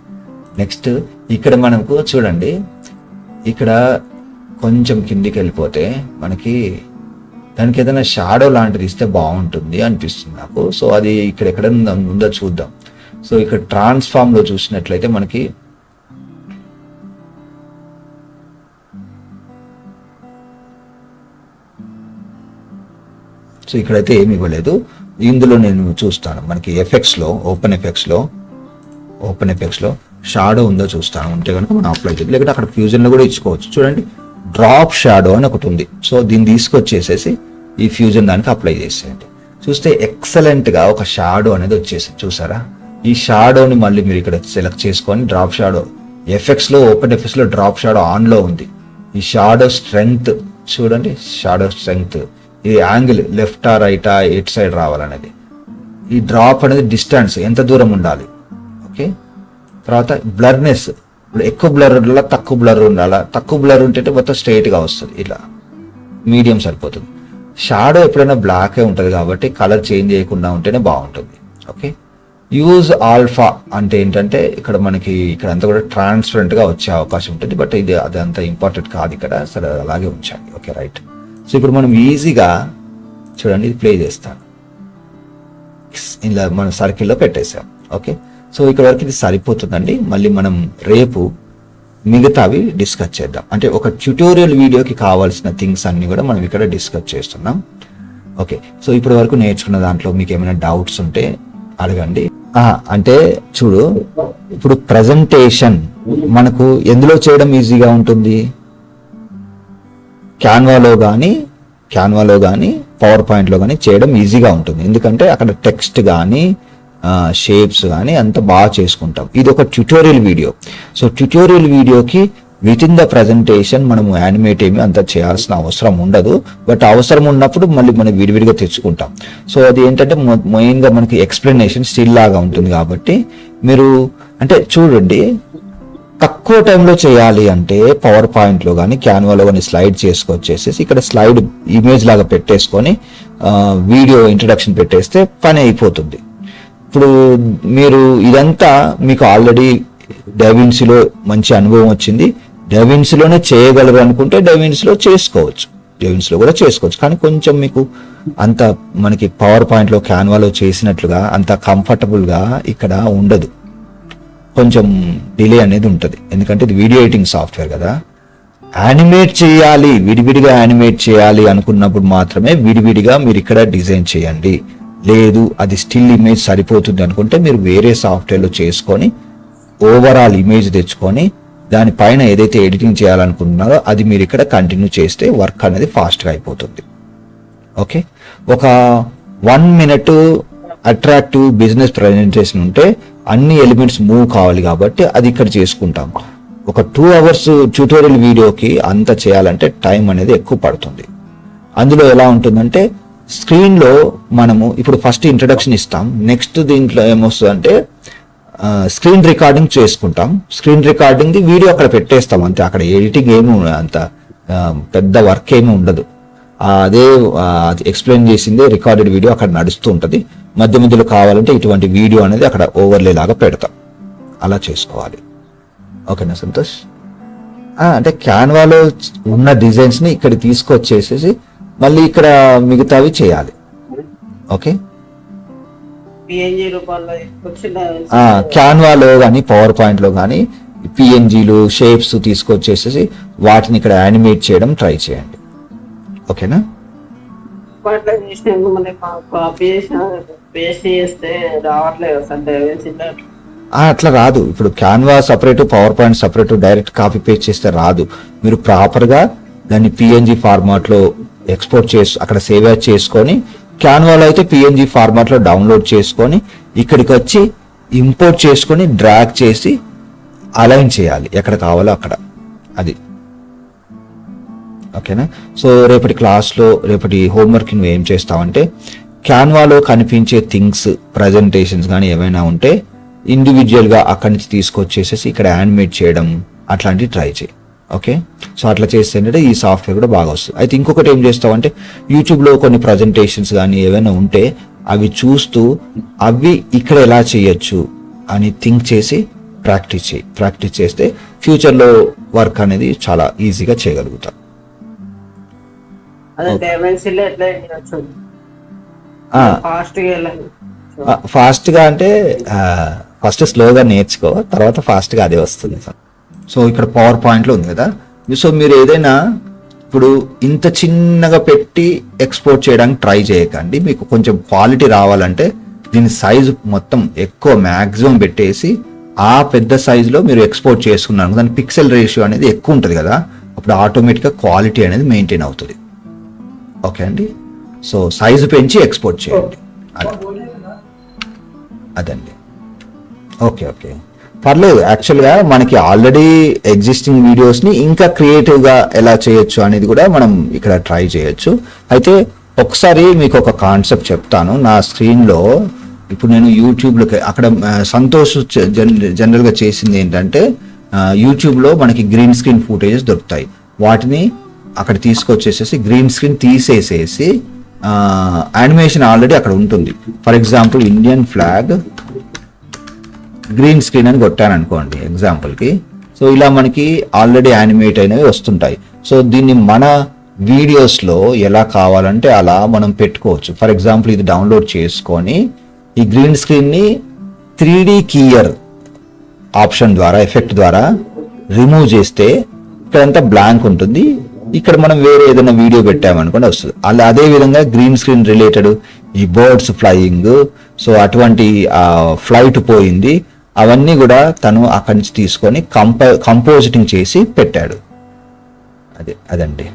[SPEAKER 1] నెక్స్ట్ ఇక్కడ మనకు చూడండి, ఇక్కడ కొంచెం కిందికి వెళ్ళిపోతే మనకి దానికి ఏదైనా షాడో లాంటిది ఇస్తే బాగుంటుంది అనిపిస్తుంది నాకు. సో అది ఇక్కడ ఎక్కడ ఉందో చూద్దాం. సో ఇక్కడ ట్రాన్స్ఫార్మ్ లో చూసినట్లయితే మనకి సో ఇక్కడైతే ఏమి ఇవ్వలేదు. ఇందులో నేను చూస్తాను మనకి ఓపెన్ ఎఫెక్ట్స్ లో షాడో ఉందో చూస్తాను. ఉంటే కనుక మనం అప్లై చేయాలి, లేకపోతే అక్కడ ఫ్యూజన్ లో కూడా ఇచ్చుకోవచ్చు. చూడండి డ్రాప్ షాడో అని ఒకటి ఉంది. సో దీన్ని తీసుకొచ్చేసేసి ఈ ఫ్యూజన్ దానికి అప్లై చేసేయండి. చూస్తే ఎక్సలెంట్ గా ఒక షాడో అనేది వచ్చేసింది. చూసారా? ఈ షాడోని మళ్ళీ మీరు ఇక్కడ సెలెక్ట్ చేసుకొని డ్రాప్ షాడో ఓపెన్ ఎఫెక్ట్స్ లో డ్రాప్ షాడో ఆన్ లో ఉంది. ఈ షాడో స్ట్రెంగ్త్ చూడండి, ఇది యాంగిల్ లెఫ్టా రైటా ఎట్ సైడ్ రావాలనేది. ఈ డ్రాప్ అనేది డిస్టెన్స్ ఎంత దూరం ఉండాలి. ఓకే, తర్వాత బ్లర్నెస్, ఇప్పుడు ఎక్కువ బ్లర్ ఉండాలా తక్కువ బ్లర్ ఉండాలా? తక్కువ బ్లర్ ఉంటే మొత్తం స్ట్రైట్ గా వస్తుంది, ఇలా మీడియం సరిపోతుంది. షాడో ఎప్పుడైనా బ్లాకే ఉంటుంది కాబట్టి కలర్ చేంజ్ చేయకుండా ఉంటేనే బాగుంటుంది. ఓకే, యూజ్ ఆల్ఫా అంటే ఏంటంటే ఇక్కడ మనకి ఇక్కడ అంతా కూడా ట్రాన్స్పరెంట్ గా వచ్చే అవకాశం ఉంటుంది, బట్ ఇది అది అంత ఇంపార్టెంట్ కాదు ఇక్కడ. సరే అలాగే ఉంచండి. Okay, right. సో ఇప్పుడు మనం ఈజీగా చూడండి, ఇది ప్లే చేస్తాను, ఇలా మనం సర్కిల్లో పెట్టేసాం. ఓకే, సో ఇక్కడ వరకు ఇది సరిపోతుందండి. మళ్ళీ మనం రేపు మిగతావి డిస్కస్ చేద్దాం. అంటే ఒక ట్యుటోరియల్ వీడియోకి కావాల్సిన థింగ్స్ అన్ని కూడా మనం ఇక్కడ డిస్కస్ చేస్తున్నాం. ఓకే, సో ఇప్పటి వరకు నేర్చుకున్న దాంట్లో మీకు ఏమైనా డౌట్స్ ఉంటే అడగండి. అంటే చూడు, ఇప్పుడు ప్రజెంటేషన్ మనకు ఎందులో చేయడం ఈజీగా ఉంటుంది? క్యాన్వాలో కానీ పవర్ పాయింట్లో కానీ చేయడం ఈజీగా ఉంటుంది. ఎందుకంటే అక్కడ టెక్స్ట్ కానీ షేప్స్ కానీ అంత బాగా చేసుకుంటాం. ఇది ఒక ట్యుటోరియల్ వీడియో. సో ట్యుటోరియల్ వీడియోకి విత్ ఇన్ ద ప్రజెంటేషన్ మనము యానిమేట్ ఏమి అంత చేయాల్సిన అవసరం ఉండదు. బట్ అవసరం ఉన్నప్పుడు మళ్ళీ మనం విడివిడిగా తెచ్చుకుంటాం. సో అది ఏంటంటే మెయిన్గా మనకి ఎక్స్ప్లెనేషన్ స్టిల్ లాగా ఉంటుంది. కాబట్టి మీరు అంటే చూడండి, తక్కువ టైంలో చేయాలి అంటే పవర్ పాయింట్లో కానీ క్యాన్వాలో కానీ స్లైడ్ చేసుకొచ్చేసేసి ఇక్కడ స్లైడ్ ఇమేజ్ లాగా పెట్టేసుకొని వీడియో ఇంట్రడక్షన్ పెట్టేస్తే పని అయిపోతుంది. ఇప్పుడు మీరు ఇదంతా మీకు ఆల్రెడీ డవిన్సీలో మంచి అనుభవం వచ్చింది, డవిన్సీలోనే చేయగలరు అనుకుంటే డవిన్సీలో చేసుకోవచ్చు, డవిన్సీలో కూడా చేసుకోవచ్చు. కానీ కొంచెం మీకు అంత మనకి పవర్ పాయింట్లో క్యాన్వాలో చేసినట్లుగా అంత కంఫర్టబుల్గా ఇక్కడ ఉండదు, కొంచెం డిలే అనేది ఉంటుంది. ఎందుకంటే ఇది వీడియో ఎడిటింగ్ సాఫ్ట్వేర్ కదా. యానిమేట్ చేయాలి, విడివిడిగా యానిమేట్ చేయాలి అనుకున్నప్పుడు మాత్రమే విడివిడిగా మీరు ఇక్కడ డిజైన్ చేయండి. లేదు అది స్టిల్ ఇమేజ్ సరిపోతుంది అనుకుంటే మీరు వేరే సాఫ్ట్వేర్లో చేసుకొని ఓవరాల్ ఇమేజ్ తెచ్చుకొని దానిపైన ఏదైతే ఎడిటింగ్ చేయాలనుకుంటున్నారో అది మీరు ఇక్కడ కంటిన్యూ చేస్తే వర్క్ అనేది ఫాస్ట్గా అయిపోతుంది. ఓకే, ఒక 1 minute అట్రాక్టివ్ బిజినెస్ ప్రజెంటేషన్ ఉంటే అన్ని ఎలిమెంట్స్ మూవ్ కావాలి కాబట్టి అది ఇక్కడ చేసుకుంటాం. ఒక 2 hours ట్యూటోరియల్ వీడియోకి అంత చేయాలంటే టైం అనేది ఎక్కువ పడుతుంది. అందులో ఎలా ఉంటుందంటే స్క్రీన్లో మనము ఇప్పుడు ఫస్ట్ ఇంట్రడక్షన్ ఇస్తాం, నెక్స్ట్ దీంట్లో ఏమొస్తుందంటే స్క్రీన్ రికార్డింగ్ చేసుకుంటాం. స్క్రీన్ రికార్డింగ్ వీడియో అక్కడ పెట్టేస్తాం అంతే, అక్కడ ఎడిటింగ్ ఏమి అంత పెద్ద వర్క్ ఏమి ఉండదు. అదే ఎక్స్ప్లెయిన్ చేసిందే రికార్డెడ్ వీడియో అక్కడ నడుస్తూ ఉంటుంది. మధ్య మధ్యలో కావాలంటే ఇటువంటి వీడియో అనేది అక్కడ ఓవర్లే లాగా పెడతాం, అలా చేసుకోవాలి. ఓకేనా సంతోష్? అంటే క్యాన్వాలో ఉన్న డిజైన్స్ ని ఇక్కడ తీసుకొచ్చేసేసి మళ్ళీ ఇక్కడ మిగతావి చేయాలి. ఓకే, క్యాన్వాలో కానీ పవర్ పాయింట్ లో కానీ పిఎన్జీలు షేప్స్ తీసుకొచ్చేసేసి వాటిని ఇక్కడ యానిమేట్ చేయడం ట్రై చేయండి. ఓకేనా? అట్లా రాదు. ఇప్పుడు Canva separate, PowerPoint separate, direct copy paste చేస్తే రాదు. మీరు ప్రాపర్ గా దాన్ని పిఎన్జీ ఫార్మాట్ లో ఎక్స్పోర్ట్ చేసి అక్కడ సేవ్ చేసుకొని, క్యాన్వాలో అయితే పిఎన్జీ ఫార్మాట్ లో డౌన్లోడ్ చేసుకొని ఇక్కడికి వచ్చి ఇంపోర్ట్ చేసుకొని డ్రాగ్ చేసి అలైన్ చేయాలి ఎక్కడ కావాలో అక్కడ. అది ఓకేనా? సో రేపటి క్లాస్లో రేపటి హోంవర్క్ నువ్వు ఏం చేస్తావంటే క్యాన్వాలో కనిపించే థింగ్స్ ప్రజెంటేషన్స్ కానీ ఏమైనా ఉంటే ఇండివిజువల్గా అక్కడి నుంచి తీసుకొచ్చేసేసి ఇక్కడ యానిమేట్ చేయడం అట్లాంటివి ట్రై చేయి. ఓకే, సో అట్లా చేస్తే ఏంటంటే ఈ సాఫ్ట్వేర్ కూడా బాగా వస్తుంది. అయితే ఇంకొకటి ఏం చేస్తావంటే యూట్యూబ్లో కొన్ని ప్రజెంటేషన్స్ కానీ ఏమైనా ఉంటే అవి చూస్తూ అవి ఇక్కడ ఎలా చేయొచ్చు అని థింక్ చేసి ప్రాక్టీస్ చేయి. ప్రాక్టీస్ చేస్తే ఫ్యూచర్లో వర్క్ అనేది చాలా ఈజీగా చేయగలుగుతాం. ఫాస్ట్ గా అంటే ఫస్ట్ స్లోగా నేర్చుకో, తర్వాత ఫాస్ట్ గా అదే వస్తుంది. సో ఇక్కడ పవర్ పాయింట్ లో ఉంది కదా, సో మీరు ఏదైనా ఇప్పుడు ఇంత చిన్నగా పెట్టి ఎక్స్పోర్ట్ చేయడానికి ట్రై చేయకండి. మీకు కొంచెం క్వాలిటీ రావాలంటే దీని సైజు మొత్తం ఎక్కువ మ్యాక్సిమం పెట్టేసి ఆ పెద్ద సైజులో మీరు ఎక్స్పోర్ట్ చేసుకున్నారు, దాని పిక్సెల్ రేషియో అనేది ఎక్కువ ఉంటుంది కదా, అప్పుడు ఆటోమేటిక్గా క్వాలిటీ అనేది మెయింటైన్ అవుతుంది. ఓకే అండి, సో సైజు పెంచి ఎక్స్పోర్ట్ చేయండి. అదండి. ఓకే ఓకే, పర్లేదు. యాక్చువల్గా మనకి ఆల్రెడీ ఎగ్జిస్టింగ్ వీడియోస్ని ఇంకా క్రియేటివ్గా ఎలా చేయొచ్చు అనేది కూడా మనం ఇక్కడ ట్రై చేయొచ్చు. అయితే ఒకసారి మీకు ఒక కాన్సెప్ట్ చెప్తాను. నా స్క్రీన్లో ఇప్పుడు నేను యూట్యూబ్లోకి అక్కడ సంతోష్ జనరల్గా చేసింది ఏంటంటే యూట్యూబ్లో మనకి గ్రీన్ స్క్రీన్ ఫుటేజెస్ దొరుకుతాయి, వాటిని అక్కడ తీసుకొచ్చేసేసి గ్రీన్ స్క్రీన్ తీసేసేసి యానిమేషన్ ఆల్రెడీ అక్కడ ఉంటుంది. For example Indian flag green screen అని కొట్టాను అనుకోండి ఎగ్జాంపుల్కి. సో ఇలా మనకి ఆల్రెడీ యానిమేట్ అయినవి వస్తుంటాయి. సో దీన్ని మన వీడియోస్లో ఎలా కావాలంటే అలా మనం పెట్టుకోవచ్చు. ఫర్ ఎగ్జాంపుల్ ఇది డౌన్లోడ్ చేసుకొని ఈ గ్రీన్ స్క్రీన్ని 3D కీయర్ ఆప్షన్ ద్వారా ఎఫెక్ట్ ద్వారా రిమూవ్ చేస్తే ఇక్కడంతా బ్లాంక్ ఉంటుంది. ఇక్కడ మనం వేరే ఏదైనా వీడియో పెట్టామనుకోండి వస్తుంది. అలా అదే విధంగా గ్రీన్ స్క్రీన్ రిలేటెడ్ ఈ బర్డ్స్ ఫ్లయింగ్, సో అటువంటి ఫ్లైట్ పోయింది, అవన్నీ కూడా తను అక్కడి నుంచి తీసుకొని కంపోజిటింగ్ చేసి పెట్టాడు. అదండి.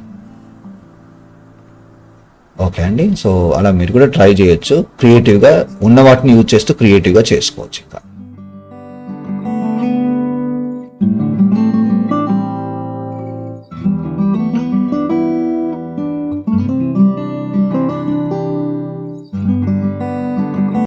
[SPEAKER 1] ఓకే అండి, సో అలా మీరు కూడా ట్రై చేయొచ్చు. క్రియేటివ్గా ఉన్న వాటిని యూజ్ చేస్తూ క్రియేటివ్గా చేసుకోవచ్చు ఇంకా.